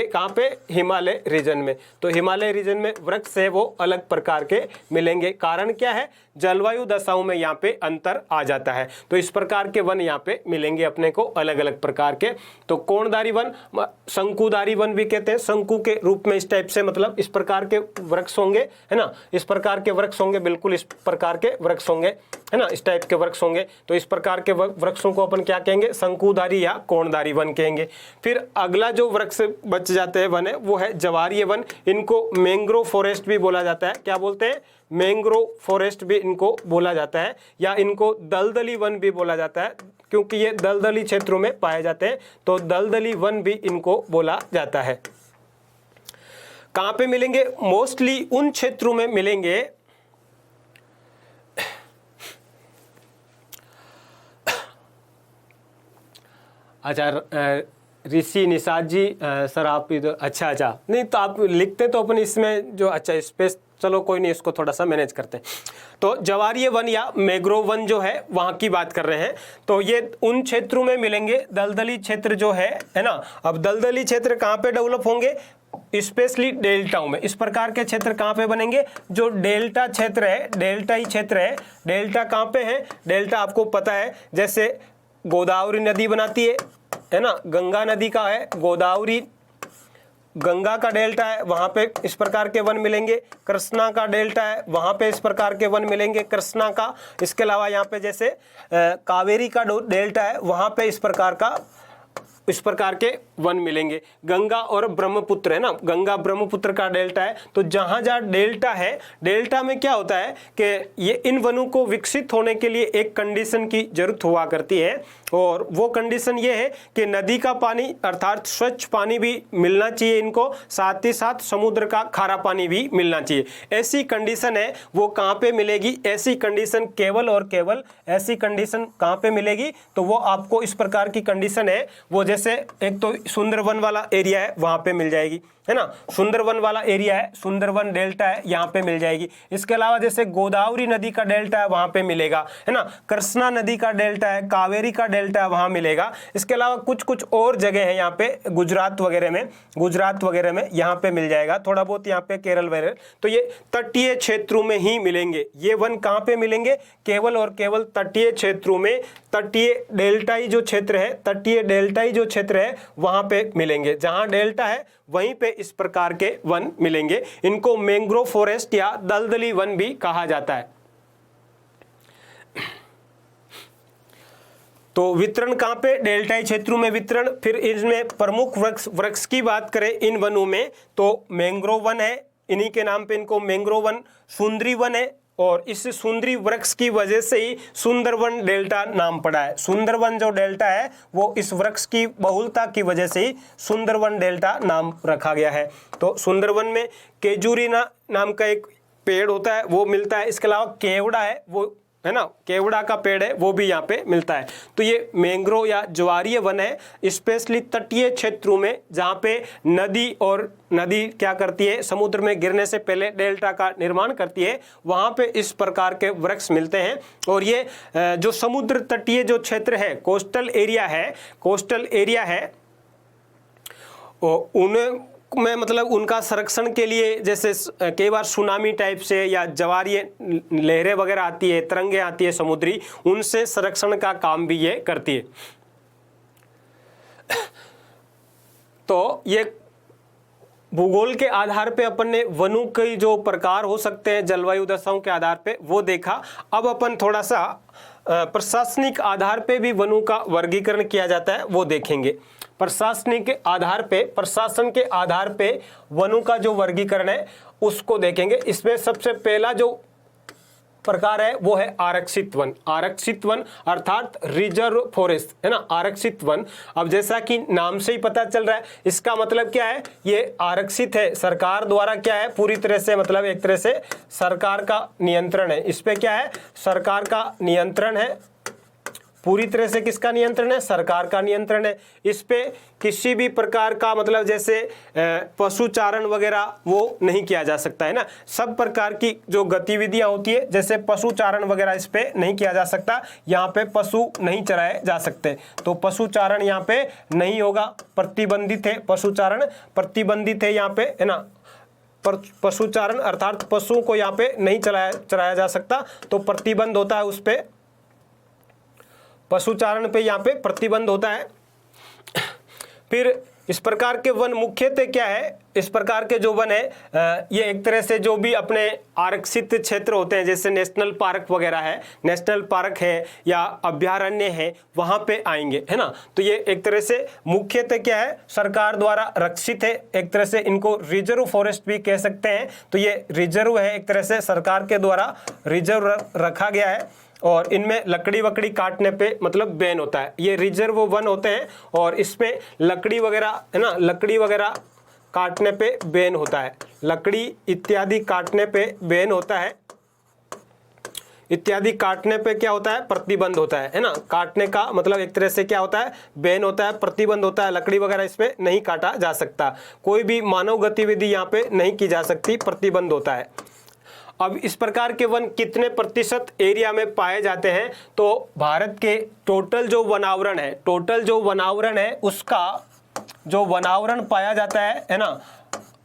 कहाँ पे? हिमालय रीजन में। तो हिमालय रीजन में वृक्ष है वो अलग प्रकार के मिलेंगे। कारण क्या है? जलवायु दशाओं में यहाँ पे अंतर आ जाता है। तो इस प्रकार के वन यहाँ पे मिलेंगे अपने को अलग अलग प्रकार के। तो कोणधारी वन, शंकुधारी वन भी कहते हैं, शंकु के रूप में इस टाइप से, मतलब इस प्रकार के वृक्ष होंगे, है ना, इस प्रकार के वृक्ष होंगे, बिल्कुल इस प्रकार के वृक्ष होंगे, है ना, इस टाइप के वृक्ष होंगे। तो इस प्रकार के वृक्षों को अपन क्या कहेंगे? शंकुधारी या कोणधारी वन कहेंगे। फिर अगला जो वृक्ष बच जाते हैं वन है वो है जवारीय वन। इनको मैंग्रोव फॉरेस्ट भी बोला जाता है। क्या बोलते हैं? मैंग्रोव फॉरेस्ट भी इनको बोला जाता है, या इनको दलदली वन भी बोला जाता है, क्योंकि ये दलदली क्षेत्रों में पाए जाते हैं। तो दलदली वन भी इनको बोला जाता है। कहाँ पे मिलेंगे? मोस्टली उन क्षेत्रों में मिलेंगे अच्छा ऋषि निषाद जी, सर आप इधर, अच्छा नहीं तो आप लिखते तो अपन इसमें जो अच्छा स्पेस, चलो कोई नहीं, इसको थोड़ा सा मैनेज करते हैं। तो जवारीय वन या मैंग्रोव वन जो है वहाँ की बात कर रहे हैं। तो ये उन क्षेत्रों में मिलेंगे, दलदली क्षेत्र जो है ना। अब दलदली क्षेत्र कहाँ पे डेवलप होंगे? स्पेशली डेल्टाओं में। इस प्रकार के क्षेत्र कहाँ पे बनेंगे? जो डेल्टा क्षेत्र है, डेल्टाई क्षेत्र है। डेल्टा कहाँ पे है? डेल्टा आपको पता है, जैसे गोदावरी नदी बनाती है ना, गंगा नदी का है, गोदावरी गंगा का डेल्टा है, वहाँ पे इस प्रकार के वन मिलेंगे। कृष्णा का डेल्टा है, वहाँ पे इस प्रकार के वन मिलेंगे, कृष्णा का। इसके अलावा यहाँ पे जैसे कावेरी का डेल्टा है, वहाँ पे इस प्रकार के वन मिलेंगे। गंगा और ब्रह्मपुत्र है ना, गंगा ब्रह्मपुत्र का डेल्टा है। तो जहाँ जहाँ डेल्टा है, डेल्टा में क्या होता है कि ये इन वनों को विकसित होने के लिए एक कंडीशन की जरूरत हुआ करती है, और वो कंडीशन ये है कि नदी का पानी अर्थात स्वच्छ पानी भी मिलना चाहिए इनको, साथ ही साथ समुद्र का खारा पानी भी मिलना चाहिए। ऐसी कंडीशन है वो कहाँ पे मिलेगी? ऐसी कंडीशन केवल और केवल ऐसी कंडीशन कहाँ पे मिलेगी? तो वो आपको इस प्रकार की कंडीशन है, वो जैसे एक तो सुंदरवन वाला एरिया है वहाँ पे मिल जाएगी, है ना, सुंदरवन वाला एरिया है, सुंदरवन डेल्टा है, यहाँ पे मिल जाएगी। इसके अलावा जैसे गोदावरी नदी का डेल्टा है वहाँ पे मिलेगा, है ना, कृष्णा नदी का डेल्टा है, कावेरी का डेल्टा है, वहाँ मिलेगा। इसके अलावा कुछ कुछ और जगह है यहाँ पे गुजरात वगैरह में यहाँ पे मिल जाएगा, थोड़ा बहुत यहाँ पे केरल वगैरह। तो ये तटीय क्षेत्रों में ही मिलेंगे। ये वन कहाँ पे मिलेंगे? केवल और केवल तटीय क्षेत्रों में। तटीय डेल्टाई जो क्षेत्र है वहाँ पे मिलेंगे। जहाँ डेल्टा है वहीं पे इस प्रकार के वन मिलेंगे। इनको मैंग्रोव फॉरेस्ट या दलदली वन भी कहा जाता है। तो वितरण कहाँ पे? डेल्टाई क्षेत्रों में वितरण। फिर इसमें प्रमुख वृक्ष की बात करें इन वनों में तो मैंग्रोव वन है, इन्हीं के नाम पे इनको मैंग्रोव वन। सुंदरी वन है, और इस सुंदरी वृक्ष की वजह से ही सुंदरवन डेल्टा नाम पड़ा है। सुंदरवन जो डेल्टा है वो इस वृक्ष की बहुलता की वजह से ही सुंदरवन डेल्टा नाम रखा गया है। तो सुंदरवन में केजूरिना नाम का एक पेड़ होता है वो मिलता है। इसके अलावा केवड़ा है, वो है ना, केवड़ा का पेड़ है वो भी यहाँ पे मिलता है। तो ये मैंग्रोव या ज्वारीय वन है, स्पेशली तटीय क्षेत्रों में जहाँ पे नदी क्या करती है, समुद्र में गिरने से पहले डेल्टा का निर्माण करती है, वहाँ पे इस प्रकार के वृक्ष मिलते हैं। और ये जो समुद्र तटीय जो क्षेत्र है, कोस्टल एरिया है उन्हें में मतलब उनका संरक्षण के लिए, जैसे कई बार सुनामी टाइप से या ज्वारीय लहरें वगैरह आती है, तरंगे आती है समुद्री, उनसे संरक्षण का काम भी ये करती है। तो ये भूगोल के आधार पे अपन ने वनों के जो प्रकार हो सकते हैं जलवायु दशाओं के आधार पे वो देखा। अब अपन थोड़ा सा प्रशासनिक आधार पे भी वनों का वर्गीकरण किया जाता है वो देखेंगे। प्रशासन के आधार पे वनों का जो वर्गीकरण है उसको देखेंगे। इसमें सबसे पहला जो प्रकार है वो है आरक्षित वन अर्थात रिजर्व फॉरेस्ट, है ना, आरक्षित वन। अब जैसा कि नाम से ही पता चल रहा है, इसका मतलब क्या है, ये आरक्षित है, सरकार द्वारा क्या है, पूरी तरह से मतलब एक तरह से सरकार का नियंत्रण है। इस पे क्या है, सरकार का नियंत्रण है, पूरी तरह से किसका नियंत्रण है, सरकार का नियंत्रण है। इस पे किसी भी प्रकार का मतलब जैसे पशुचारण वगैरह वो नहीं किया जा सकता है ना। सब प्रकार की जो गतिविधियां होती है जैसे पशुचारण वगैरह इस पे नहीं किया जा सकता, यहाँ पे पशु नहीं चराए जा सकते, तो पशुचारण यहाँ पे नहीं होगा, प्रतिबंधित है, पशुचारण प्रतिबंधित है यहाँ पे, है ना। पशुचारण अर्थात पशुओं को यहाँ पे नहीं चराया जा सकता, तो प्रतिबंध होता है उस पे, पशुचारण पे यहाँ पे प्रतिबंध होता है। फिर इस प्रकार के वन मुख्यतः क्या है, इस प्रकार के जो वन है ये एक तरह से जो भी अपने आरक्षित क्षेत्र होते हैं जैसे नेशनल पार्क वगैरह है, नेशनल पार्क है या अभ्यारण्य है, वहाँ पे आएंगे, है ना। तो ये एक तरह से मुख्यतः क्या है, सरकार द्वारा रक्षित है, एक तरह से इनको रिजर्व फॉरेस्ट भी कह सकते हैं। तो ये रिजर्व है, एक तरह से सरकार के द्वारा रिजर्व रखा गया है और इनमें लकड़ी वकड़ी काटने पे मतलब बैन होता है। ये रिजर्व वन होते हैं और इसमें लकड़ी वगैरह, है ना, लकड़ी वगैरह काटने पे बैन होता है, लकड़ी इत्यादि काटने पे बैन होता है, इत्यादि काटने पे क्या होता है, प्रतिबंध होता है ना। काटने का मतलब एक तरह से क्या होता है, बैन होता है, प्रतिबंध होता है, लकड़ी वगैरह इसमें नहीं काटा जा सकता, कोई भी मानव गतिविधि यहाँ पे नहीं की जा सकती, प्रतिबंध होता है। अब इस प्रकार के वन कितने प्रतिशत एरिया में पाए जाते हैं, तो भारत के टोटल जो वनावरण है उसका जो वनावरण पाया जाता है ना,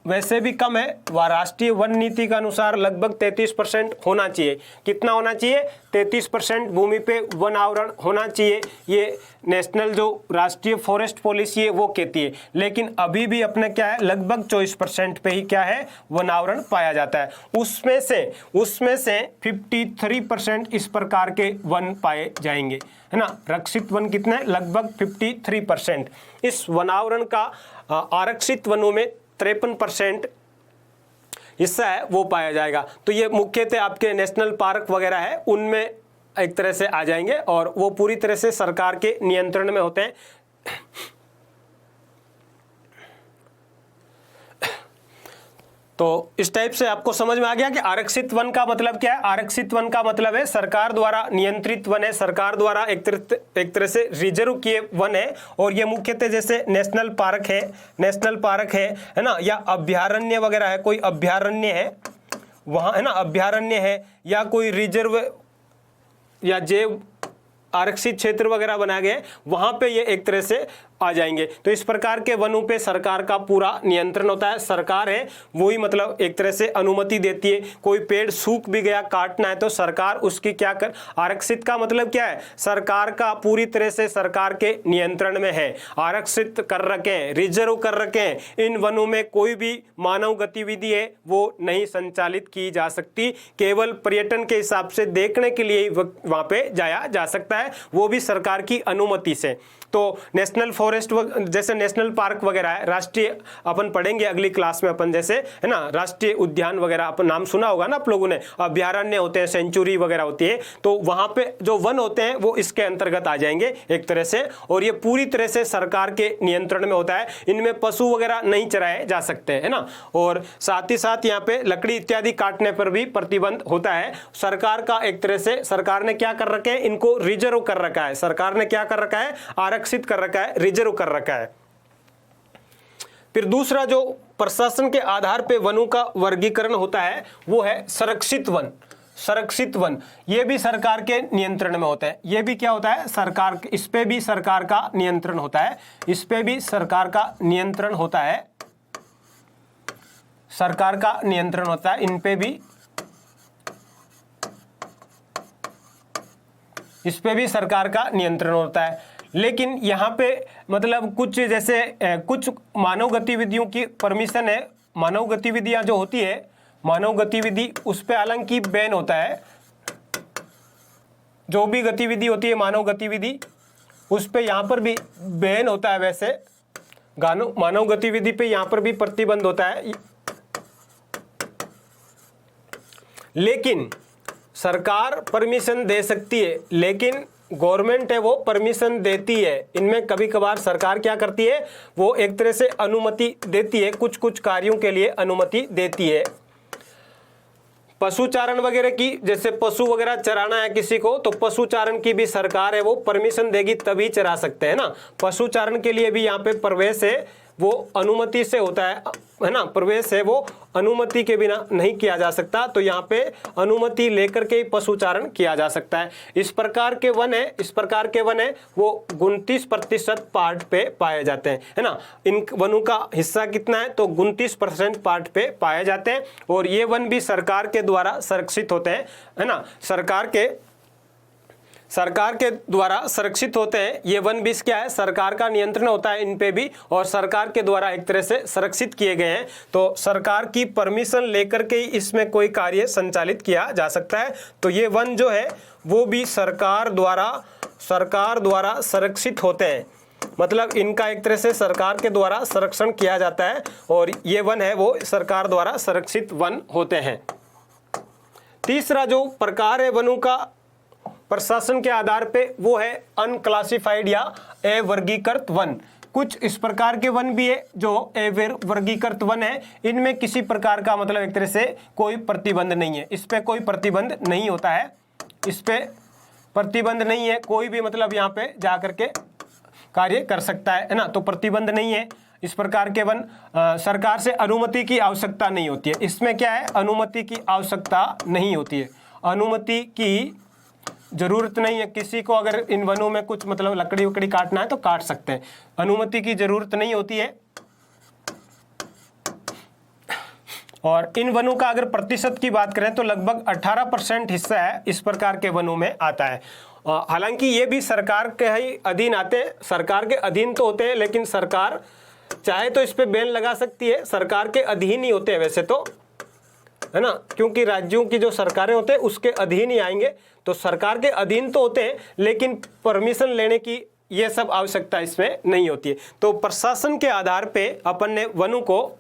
वैसे भी कम है, वह राष्ट्रीय वन नीति के अनुसार लगभग 33% होना चाहिए। कितना होना चाहिए, 33% भूमि पे वन आवरण होना चाहिए, ये नेशनल जो राष्ट्रीय फॉरेस्ट पॉलिसी है वो कहती है। लेकिन अभी भी अपने क्या है, लगभग 24% पे ही क्या है, वन आवरण पाया जाता है। उसमें से 53% इस प्रकार के वन पाए जाएंगे, है ना। रक्षित वन कितने, लगभग 53%। इस वनावरण का आरक्षित वनों में 53% हिस्सा है वो पाया जाएगा। तो ये मुख्यतः आपके नेशनल पार्क वगैरह है उनमें एक तरह से आ जाएंगे और वो पूरी तरह से सरकार के नियंत्रण में होते हैं। तो इस टाइप से आपको समझ में आ गया कि आरक्षित वन का मतलब क्या है। आरक्षित वन का मतलब है सरकार द्वारा नियंत्रित वन है, सरकार द्वारा एक तरह से रिजर्व किए वन है। और ये मुख्यतः जैसे नेशनल पार्क है ना, या अभ्यारण्य वगैरह है, कोई अभ्यारण्य है वहाँ, है ना, अभ्यारण्य है या कोई रिजर्व या जैव आरक्षित क्षेत्र वगैरह बनाए गए, वहाँ पे ये एक तरह से आ जाएंगे। तो इस प्रकार के वनों पे सरकार का पूरा नियंत्रण होता है, सरकार है वही मतलब एक तरह से अनुमति देती है। कोई पेड़ सूख भी गया, काटना है तो सरकार उसकी क्या कर, आरक्षित का मतलब क्या है, सरकार का पूरी तरह से सरकार के नियंत्रण में है, आरक्षित कर रखे हैं, रिजर्व कर रखे हैं। इन वनों में कोई भी मानव गतिविधि है वो नहीं संचालित की जा सकती, केवल पर्यटन के हिसाब से देखने के लिए ही वहाँ पे जाया जा सकता है, वो भी सरकार की अनुमति से। तो नेशनल फॉरेस्ट जैसे नेशनल पार्क वगैरह है, राष्ट्रीय अपन पढ़ेंगे अगली क्लास में अपन, जैसे है ना राष्ट्रीय उद्यान वगैरह अपन नाम सुना होगा ना आप लोगों ने, अभ्यारण्य होते हैं, सेंचुरी वगैरह होती है, तो वहां पे जो वन होते हैं वो इसके अंतर्गत आ जाएंगे एक तरह से। और ये पूरी तरह से सरकार के नियंत्रण में होता है, इनमें पशु वगैरह नहीं चराए जा सकते है ना। और साथ ही साथ यहाँ पे लकड़ी इत्यादि काटने पर भी प्रतिबंध होता है। सरकार का एक तरह से, सरकार ने क्या कर रखे हैं, इनको रिजर्व कर रखा है, सरकार ने क्या कर रखा है, आरक्षित कर रखा है, रिजर्व कर रखा है। फिर दूसरा जो प्रशासन के आधार पे वनों का वर्गीकरण होता है वो है संरक्षित वन। संरक्षित वन ये भी सरकार के नियंत्रण में होता है, ये भी क्या होता है, सरकार, इस पे भी सरकार का नियंत्रण होता है, इस पे भी सरकार का नियंत्रण होता है, सरकार का नियंत्रण होता है, इन पे भी, इस पे भी सरकार का नियंत्रण होता है। लेकिन यहाँ पे मतलब कुछ जैसे कुछ मानव गतिविधियों की परमिशन है, मानव गतिविधियां जो होती है, मानव गतिविधि उस पे हालांकि बैन होता है, जो भी गतिविधि होती है मानव गतिविधि उस पे यहाँ पर भी बैन होता है। वैसे मानव गतिविधि पे यहाँ पर भी प्रतिबंध होता है, लेकिन सरकार परमिशन दे सकती है, लेकिन गवर्नमेंट है वो परमिशन देती है। इनमें कभी कभार सरकार क्या करती है, वो एक तरह से अनुमति देती है, कुछ कुछ कार्यों के लिए अनुमति देती है। पशुचारण वगैरह की, जैसे पशु वगैरह चराना है किसी को, तो पशुचारण की भी सरकार है वो परमिशन देगी तभी चरा सकते हैं ना। पशुचारण के लिए भी यहाँ पे प्रवेश है वो अनुमति से होता है ना, प्रवेश है वो अनुमति के बिना नहीं किया जा सकता, तो यहाँ पे अनुमति लेकर के ही पशुचारण किया जा सकता है। इस प्रकार के वन है, इस प्रकार के वन है वो 29% पार्ट पे पाए जाते हैं, है ना। इन वनों का हिस्सा कितना है, तो 29% पार्ट पे पाए जाते हैं। और ये वन भी सरकार के द्वारा संरक्षित होते हैं, है ना, सरकार के द्वारा संरक्षित होते हैं। ये वन भी क्या है, सरकार का नियंत्रण होता है इन पे भी, और सरकार के द्वारा एक तरह से संरक्षित किए गए हैं, तो सरकार की परमिशन लेकर के ही इसमें कोई कार्य संचालित किया जा सकता है। तो ये वन जो है वो भी सरकार द्वारा संरक्षित होते हैं, मतलब इनका एक तरह से सरकार के द्वारा संरक्षण किया जाता है, और ये वन है वो सरकार द्वारा संरक्षित वन होते हैं। तीसरा जो प्रकार है वनों का प्रशासन के आधार पे वो है अनक्लासिफाइड या अवर्गीकृत वन। कुछ इस प्रकार के वन भी है जो अवर्गीकृत वन है, इनमें किसी प्रकार का मतलब एक तरह से कोई प्रतिबंध नहीं है, इस पे कोई प्रतिबंध नहीं होता है, इस पे प्रतिबंध नहीं है, कोई भी मतलब यहाँ पे जा करके कार्य कर सकता है ना, तो प्रतिबंध नहीं है। इस प्रकार के वन सरकार से अनुमति की आवश्यकता नहीं होती है, इसमें क्या है, अनुमति की आवश्यकता नहीं होती है, अनुमति की जरूरत नहीं है। किसी को अगर इन वनों में कुछ मतलब लकड़ी वकड़ी काटना है तो काट सकते हैं, अनुमति की जरूरत नहीं होती है। और इन वनों का अगर प्रतिशत की बात करें तो लगभग 18% हिस्सा है इस प्रकार के वनों में आता है। हालांकि ये भी सरकार के ही अधीन आते हैं, सरकार के अधीन तो होते हैं, लेकिन सरकार चाहे तो इस पे बैन लगा सकती है, सरकार के अधीन ही होते हैं वैसे तो, है ना, क्योंकि राज्यों की जो सरकारें होते हैं उसके अधीन ही आएंगे, तो सरकार के अधीन तो होते हैं, लेकिन परमिशन लेने की ये सब आवश्यकता इसमें नहीं होती है। तो प्रशासन के आधार पे अपन ने वनों को,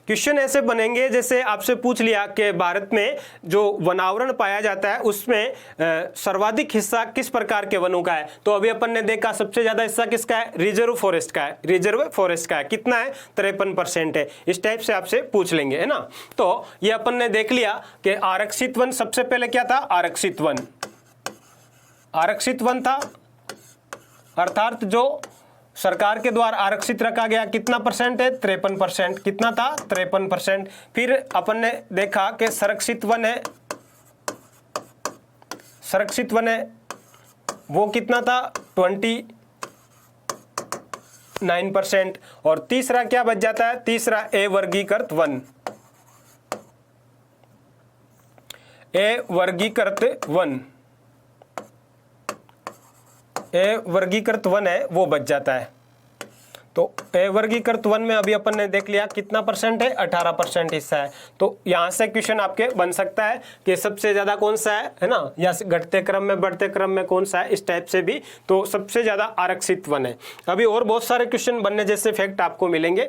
क्वेश्चन ऐसे बनेंगे जैसे आपसे पूछ लिया कि भारत में जो वनावरण पाया जाता है उसमें सर्वाधिक हिस्सा किस प्रकार के वनों का है, तो अभी अपन ने देखा सबसे ज्यादा हिस्सा किसका है, रिजर्व फॉरेस्ट का है, रिजर्व फॉरेस्ट का है, कितना है, 53% है। इस टाइप से आपसे पूछ लेंगे, है ना। तो ये अपन ने देख लिया कि आरक्षित वन, सबसे पहले क्या था, आरक्षित वन, आरक्षित वन था, अर्थात जो सरकार के द्वारा आरक्षित रखा गया, कितना परसेंट है, 53%, कितना था, 53%। फिर अपन ने देखा कि संरक्षित वन है, संरक्षित वन है वो कितना था, 29%। और तीसरा क्या बच जाता है, तीसरा अवर्गीकृत वन, अवर्गीकृत वन, वर्गीकृत वन है वो बच जाता है। तो ए वर्गीकृत वन में अभी अपन ने देख लिया कितना परसेंट है, 18% हिस्सा है। तो यहाँ से क्वेश्चन आपके बन सकता है कि सबसे ज़्यादा कौन सा है ना, या घटते क्रम में बढ़ते क्रम में कौन सा है, इस टाइप से भी। तो सबसे ज़्यादा आरक्षित वन है। अभी और बहुत सारे क्वेश्चन बनने जैसे फैक्ट आपको मिलेंगे।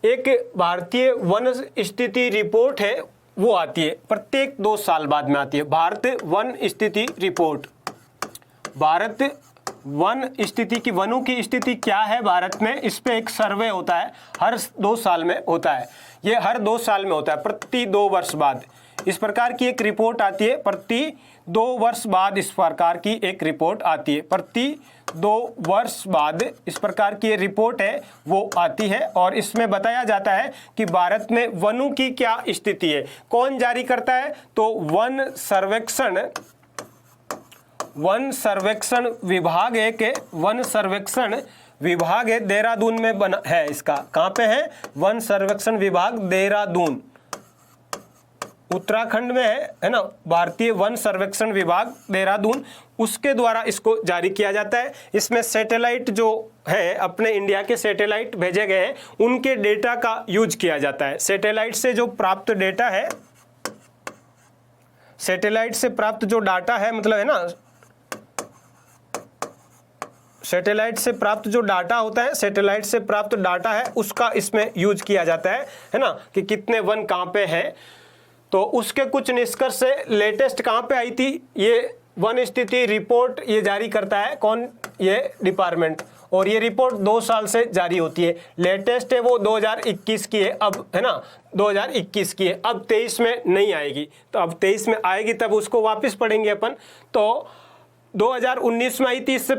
एक भारतीय वन स्थिति रिपोर्ट है, वो आती है प्रत्येक 2 साल बाद में आती है। भारत वन स्थिति रिपोर्ट, भारत वन स्थिति की, वनों की स्थिति क्या है भारत में, इस पे एक सर्वे होता है, हर 2 साल में होता है। ये हर 2 साल में होता है, प्रति 2 वर्ष बाद इस प्रकार की एक रिपोर्ट आती है। प्रति 2 वर्ष बाद इस प्रकार की एक रिपोर्ट आती है, प्रति 2 वर्ष बाद इस प्रकार की रिपोर्ट है वो आती है। और इसमें बताया जाता है कि भारत में वनों की क्या स्थिति है। कौन जारी करता है, तो वन सर्वेक्षण विभाग है के वन सर्वेक्षण विभाग है, देहरादून में बना है। इसका कहाँ पे है, वन सर्वेक्षण विभाग देहरादून, उत्तराखंड में है ना, भारतीय वन सर्वेक्षण विभाग देहरादून, उसके द्वारा इसको जारी किया जाता है। इसमें सैटेलाइट जो है, अपने इंडिया के सैटेलाइट भेजे गए हैं, उनके डेटा का यूज किया जाता है। सैटेलाइट से जो प्राप्त डेटा है, सैटेलाइट से प्राप्त जो डाटा है, मतलब है ना, सैटेलाइट से प्राप्त जो डाटा होता है, सैटेलाइट से प्राप्त डाटा है, उसका इसमें यूज किया जाता है ना, कि कितने वन कहाँ पे हैं। तो उसके कुछ निष्कर्ष से लेटेस्ट कहाँ पे आई थी, ये वन स्थिति रिपोर्ट ये जारी करता है कौन, ये डिपार्टमेंट। और ये रिपोर्ट 2 साल से जारी होती है। लेटेस्ट है वो 2021 की है, अब है ना, 2021 की है, अब 23 में नहीं आएगी। तो अब 23 में आएगी तब उसको वापस पढ़ेंगे अपन। तो 2019 में आई थी, इससे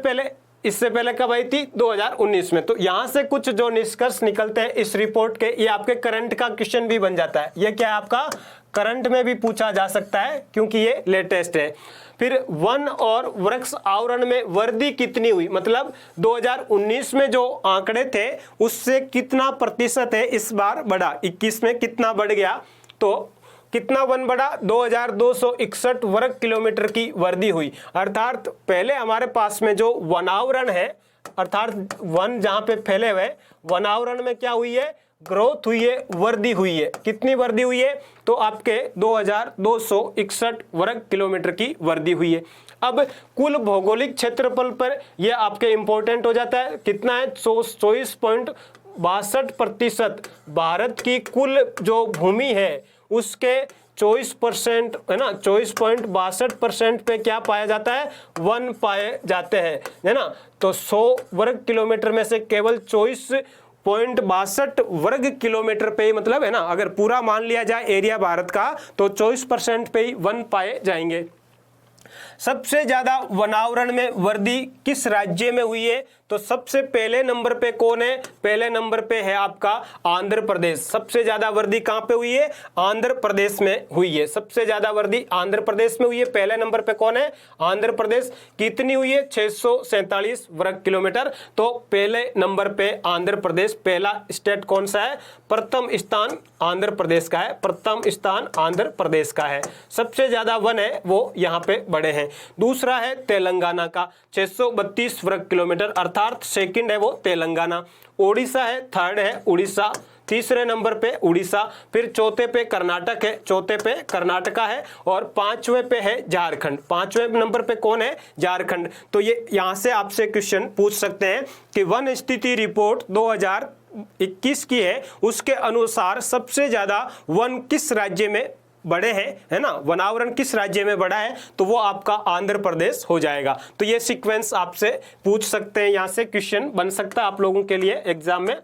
पहले कब आई थी, 2019 में। तो यहाँ से कुछ जो निष्कर्ष निकलते हैं इस रिपोर्ट के, ये आपके करंट का क्वेश्चन भी बन जाता है। ये क्या है, आपका करंट में भी पूछा जा सकता है, क्योंकि ये लेटेस्ट है। फिर वन और वृक्ष आवरण में वृद्धि कितनी हुई, मतलब 2019 में जो आंकड़े थे उससे कितना प्रतिशत है इस बार बढ़ा, 21 में कितना बढ़ गया। तो कितना वन बढ़ा, 2261 वर्ग किलोमीटर की वृद्धि हुई। अर्थात पहले हमारे पास में जो वनावरण है, अर्थात वन जहां पे फैले हुए, वनावरण में क्या हुई है, ग्रोथ हुई है, वृद्धि हुई है। कितनी वृद्धि हुई है, तो आपके 2261 वर्ग किलोमीटर की वृद्धि हुई है। अब कुल भौगोलिक क्षेत्रफल पर यह आपके इंपॉर्टेंट हो जाता है, कितना है, 24.62%। भारत की कुल जो भूमि है उसके 24% है ना, 24.62% पे क्या पाया जाता है, वन पाए जाते हैं, है ना। तो 100 वर्ग किलोमीटर में से केवल 24.62 वर्ग किलोमीटर पे ही, मतलब है ना, अगर पूरा मान लिया जाए एरिया भारत का, तो 24% पे ही वन पाए जाएंगे। सबसे ज्यादा वनावरण में वृद्धि किस राज्य में हुई है, तो सबसे पहले नंबर पे कौन है, पहले नंबर पे है आपका आंध्र प्रदेश। सबसे ज्यादा वृद्धि कहां पे हुई है, आंध्र प्रदेश में हुई है। सबसे ज्यादा वृद्धि आंध्र प्रदेश में हुई है। पहले नंबर पे कौन है, आंध्र प्रदेश। कितनी हुई है, 647 वर्ग किलोमीटर। तो पहले नंबर पे आंध्र प्रदेश, पहला स्टेट कौन सा है, प्रथम स्थान आंध्र प्रदेश का है, प्रथम स्थान आंध्र प्रदेश का है। सबसे ज्यादा वन है वो यहाँ पे बड़े हैं। दूसरा है तेलंगाना का 632 वर्ग किलोमीटर, अर्थात सेकंड है वो तेलंगाना। ओडिशा है, थर्ड है उड़ीसा, तीसरे नंबर पे उड़ीसा। फिर चौथे पे कर्नाटक है, चौथे पे कर्नाटका है। और 5वें पे है झारखंड, 5वें नंबर पे कौन है, झारखंड। तो ये यहां से आपसे क्वेश्चन पूछ सकते हैं कि वन स्थिति रिपोर्ट 2021 की है, उसके अनुसार सबसे ज्यादा वन किस राज्य में बड़े हैं, है ना, वनावरण किस राज्य में बड़ा है, तो वो आपका आंध्र प्रदेश हो जाएगा। तो ये सीक्वेंस आपसे पूछ सकते हैं, यहां से क्वेश्चन बन सकता है आप लोगों के लिए एग्जाम में।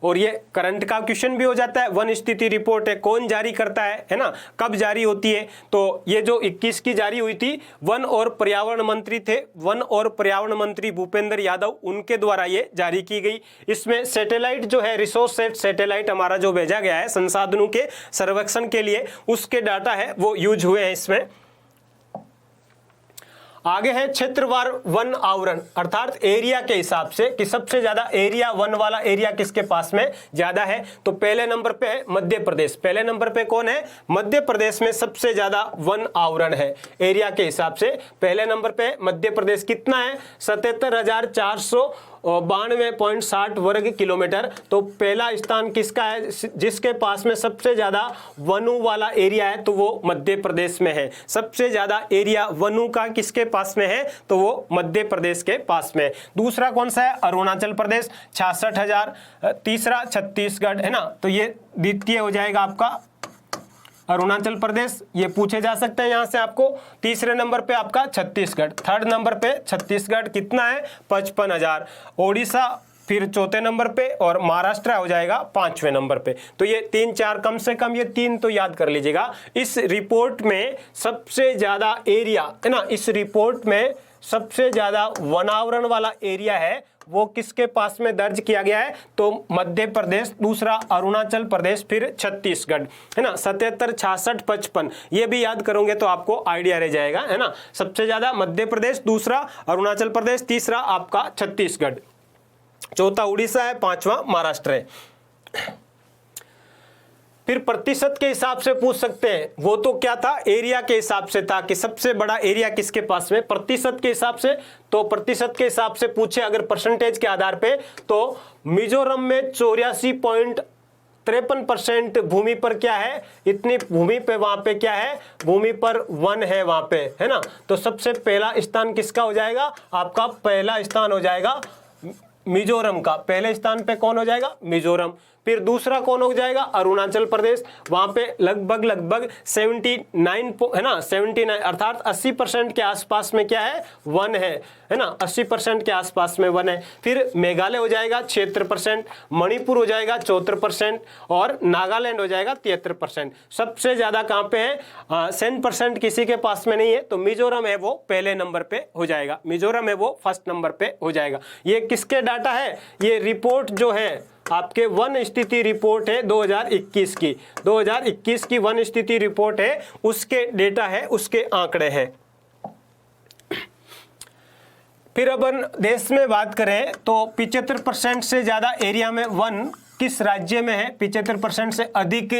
और ये करंट का क्वेश्चन भी हो जाता है। वन स्थिति रिपोर्ट है, कौन जारी करता है ना, कब जारी होती है। तो ये जो 21 की जारी हुई थी, वन और पर्यावरण मंत्री थे, वन और पर्यावरण मंत्री भूपेंद्र यादव, उनके द्वारा ये जारी की गई। इसमें सैटेलाइट जो है, रिसोर्स सेट सैटेलाइट हमारा जो भेजा गया है संसाधनों के सर्वेक्षण के लिए, उसके डाटा है वो यूज हुए हैं इसमें। आगे है क्षेत्रवार वन आवरण, अर्थात एरिया के हिसाब से कि सबसे ज्यादा एरिया, वन वाला एरिया किसके पास में ज्यादा है। तो पहले नंबर पे है मध्य प्रदेश। पहले नंबर पे कौन है, मध्य प्रदेश में सबसे ज्यादा वन आवरण है एरिया के हिसाब से। पहले नंबर पे मध्य प्रदेश, कितना है, 77,400 92.60 वर्ग किलोमीटर। तो पहला स्थान किसका है, जिसके पास में सबसे ज्यादा वनों वाला एरिया है, तो वो मध्य प्रदेश में है। सबसे ज्यादा एरिया वनों का किसके पास में है, तो वो मध्य प्रदेश के पास में। दूसरा कौन सा है, अरुणाचल प्रदेश 66,000। तीसरा छत्तीसगढ़ है ना, तो ये द्वितीय हो जाएगा आपका अरुणाचल प्रदेश, ये पूछे जा सकते हैं यहाँ से आपको। तीसरे नंबर पे आपका छत्तीसगढ़, थर्ड नंबर पे छत्तीसगढ़ कितना है 55,000। ओडिशा फिर चौथे नंबर पे और महाराष्ट्र हो जाएगा 5वें नंबर पे। तो ये 3-4 कम से कम ये 3 तो याद कर लीजिएगा। इस रिपोर्ट में सबसे ज्यादा एरिया है ना, इस रिपोर्ट में सबसे ज्यादा वनावरण वाला एरिया है वो किसके पास में दर्ज किया गया है, तो मध्य प्रदेश, दूसरा अरुणाचल प्रदेश, फिर छत्तीसगढ़ है ना। 77, 66, 55 ये भी याद करोगे तो आपको आइडिया रह जाएगा है ना। सबसे ज्यादा मध्य प्रदेश, दूसरा अरुणाचल प्रदेश, तीसरा आपका छत्तीसगढ़, चौथा उड़ीसा है, 5वां महाराष्ट्र है। फिर प्रतिशत के हिसाब से पूछ सकते हैं, वो तो क्या था, एरिया के हिसाब से था कि सबसे बड़ा एरिया किसके पास में। प्रतिशत के हिसाब से, तो प्रतिशत के हिसाब से पूछे अगर परसेंटेज के आधार पे, तो मिजोरम में 84.53% भूमि पर क्या है, इतनी भूमि पे वहां पे क्या है, भूमि पर वन है वहां पे है ना। तो सबसे पहला स्थान किसका हो जाएगा, आपका पहला स्थान हो जाएगा मिजोरम का। पहले स्थान पे कौन हो जाएगा, मिजोरम। फिर दूसरा कौन हो जाएगा, अरुणाचल प्रदेश। वहां पे लगभग 79 है ना, 79 अर्थात 80% के आसपास में क्या है, वन है ना, 80% के आसपास में वन है। फिर मेघालय हो जाएगा 76%, मणिपुर हो जाएगा 74% और नागालैंड हो जाएगा 73%। सबसे ज्यादा कहां पे है, 100% किसी के पास में नहीं है, तो मिजोरम है वो पहले नंबर पे हो जाएगा, मिजोरम है वो फर्स्ट नंबर पे हो जाएगा। ये किसके डाटा है, ये रिपोर्ट जो है आपके वन स्थिति रिपोर्ट है 2021 की, 2021 की वन स्थिति रिपोर्ट है, उसके डेटा है, उसके आंकड़े हैं। फिर अपन देश में बात करें तो 75% से ज्यादा एरिया में वन किस राज्य में है, 75% से अधिक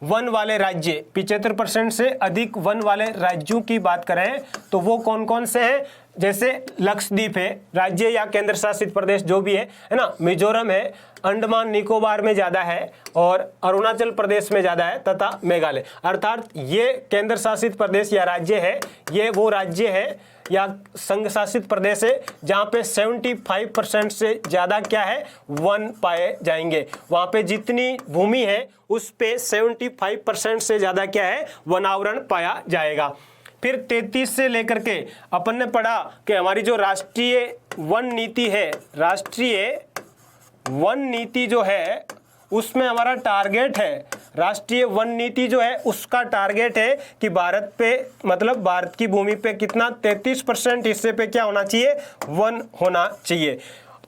वन वाले राज्य, 75% से अधिक वन वाले राज्यों की बात करें तो वो कौन कौन से हैं, जैसे लक्षद्वीप है राज्य या केंद्र शासित प्रदेश जो भी है ना, मिजोरम है, अंडमान निकोबार में ज्यादा है और अरुणाचल प्रदेश में ज्यादा है, तथा मेघालय। अर्थात ये केंद्र शासित प्रदेश या राज्य है, ये वो राज्य है या संघ शासित प्रदेश है जहां पे 75% से ज्यादा क्या है, वन पाए जाएंगे। वहां पे जितनी भूमि है उस पे 75% से ज्यादा क्या है, वनावरण पाया जाएगा। फिर 33 से लेकर के अपन ने पढ़ा कि हमारी जो राष्ट्रीय वन नीति है, राष्ट्रीय वन नीति जो है उसमें हमारा टारगेट है, राष्ट्रीय वन नीति जो है उसका टारगेट है कि भारत पे मतलब भारत की भूमि पे कितना 33% हिस्से पे क्या होना चाहिए, वन होना चाहिए।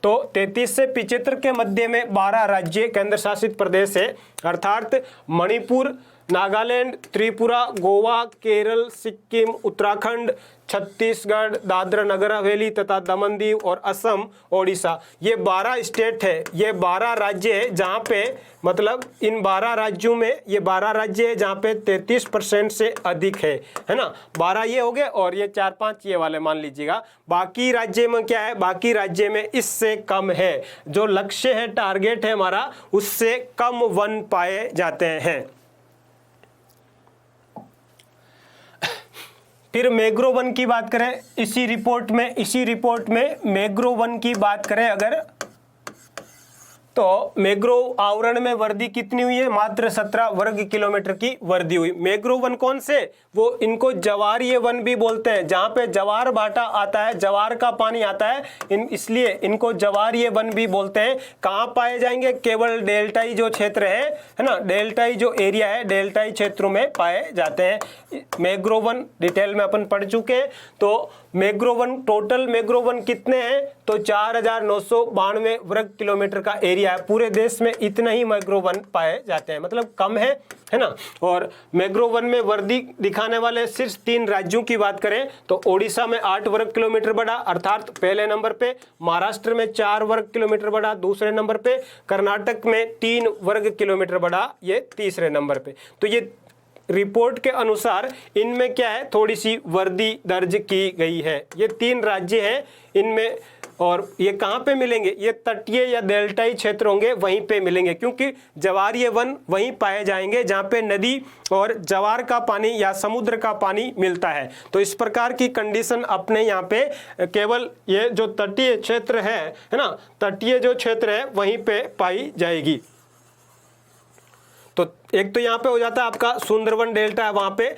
तो 33 से 75 के मध्य में 12 राज्य केंद्र शासित प्रदेश है, अर्थात मणिपुर, नागालैंड, त्रिपुरा, गोवा, केरल, सिक्किम, उत्तराखंड, छत्तीसगढ़, दादरा नगर हवेली तथा दमन दीव और असम, ओडिशा। ये 12 स्टेट है, ये 12 राज्य है जहाँ पे मतलब इन 12 राज्यों में ये 12 राज्य है जहाँ पे 33% से अधिक है ना। 12 ये हो गए और ये 4-5 ये वाले मान लीजिएगा। बाकी राज्य में क्या है, बाकी राज्य में इससे कम है, जो लक्ष्य है टारगेट है हमारा उससे कम वन पाए जाते हैं। फिर मैंग्रोव वन की बात करें, इसी रिपोर्ट में मैंग्रोव वन की बात करें अगर, तो मैंग्रोव आवरण में वृद्धि कितनी हुई है, मात्र 17 वर्ग किलोमीटर की वृद्धि हुई। मैंग्रोव वन कौन से, वो इनको जवारीय वन भी बोलते हैं, जहां पे जवार भाटा आता है, जवार का पानी आता है, इसलिए इनको जवारीय वन भी बोलते हैं। कहाँ पाए जाएंगे, केवल डेल्टाई जो क्षेत्र है ना, डेल्टाई जो एरिया है, डेल्टाई क्षेत्रों में पाए जाते हैं। मैंग्रोव वन डिटेल में अपन पढ़ चुके हैं। तो mangrove one, total mangrove one कितने हैं, तो 4,992 वर्ग किलोमीटर का एरिया है। पूरे देश में इतना ही मैंग्रोव वन पाए जाते हैं, मतलब कम है ना। और मैंग्रोव वन में वृद्धि दिखाने वाले सिर्फ 3 राज्यों की बात करें तो ओडिशा में 8 वर्ग किलोमीटर बढ़ा अर्थात पहले नंबर पे, महाराष्ट्र में 4 वर्ग किलोमीटर बढ़ा दूसरे नंबर पे, कर्नाटक में 3 वर्ग किलोमीटर बढ़ा ये तीसरे नंबर पे। तो ये रिपोर्ट के अनुसार इनमें क्या है, थोड़ी सी वृद्धि दर्ज की गई है। ये 3 राज्य हैं, इनमें और ये कहाँ पे मिलेंगे, ये तटीय या डेल्टाई क्षेत्र होंगे वहीं पे मिलेंगे, क्योंकि ज्वारीय वन वहीं पाए जाएंगे जहाँ पे नदी और ज्वार का पानी या समुद्र का पानी मिलता है। तो इस प्रकार की कंडीशन अपने यहाँ पे केवल ये जो तटीय क्षेत्र है ना, तटीय जो क्षेत्र है वहीं पे पाई जाएगी। तो एक तो यहाँ पे हो जाता है आपका सुंदरवन डेल्टा है, वहाँ पे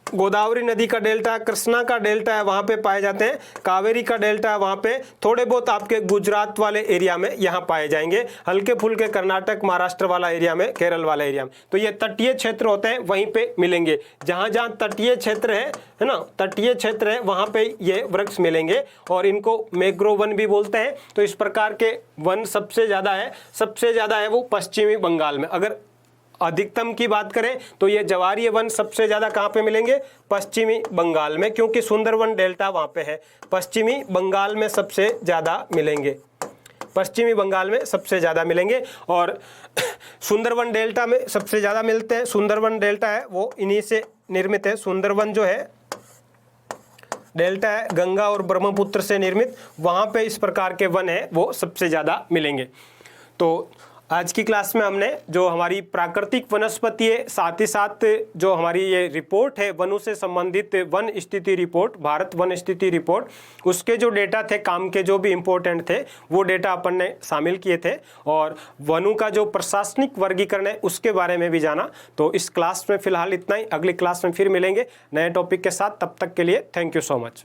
गोदावरी नदी का डेल्टा, कृष्णा का डेल्टा है वहाँ पे पाए जाते हैं, कावेरी का डेल्टा है वहाँ पे, थोड़े बहुत आपके गुजरात वाले एरिया में यहाँ पाए जाएंगे, हल्के फुल्के कर्नाटक महाराष्ट्र वाला एरिया में, केरल वाला एरिया में। तो ये तटीय क्षेत्र होते हैं वहीं पे मिलेंगे, जहाँ जहाँ तटीय क्षेत्र है ना, तटीय क्षेत्र है वहाँ पे ये वृक्ष मिलेंगे और इनको मैंग्रोव वन भी बोलते हैं। तो इस प्रकार के वन सबसे ज़्यादा है वो पश्चिमी बंगाल में। अगर अधिकतम की बात करें तो ये ज्वारीय वन सबसे ज़्यादा कहाँ पे मिलेंगे, पश्चिमी बंगाल में, क्योंकि सुंदरवन डेल्टा वहाँ पे है, पश्चिमी बंगाल में सबसे ज़्यादा मिलेंगे, पश्चिमी बंगाल में सबसे ज़्यादा मिलेंगे। और सुंदरवन डेल्टा में सबसे ज़्यादा मिलते हैं, सुंदरवन डेल्टा है वो इन्हीं से निर्मित है। सुंदरवन जो है डेल्टा है गंगा और ब्रह्मपुत्र से निर्मित, वहाँ पे इस प्रकार के वन है वो सबसे ज़्यादा मिलेंगे। तो आज की क्लास में हमने जो हमारी प्राकृतिक वनस्पति है, साथ ही साथ जो हमारी ये रिपोर्ट है वनों से संबंधित वन स्थिति रिपोर्ट, भारत वन स्थिति रिपोर्ट, उसके जो डेटा थे काम के जो भी इम्पोर्टेंट थे वो डेटा अपन ने शामिल किए थे, और वनों का जो प्रशासनिक वर्गीकरण है उसके बारे में भी जाना। तो इस क्लास में फिलहाल इतना ही, अगली क्लास में फिर मिलेंगे नए टॉपिक के साथ, तब तक के लिए थैंक यू सो मच।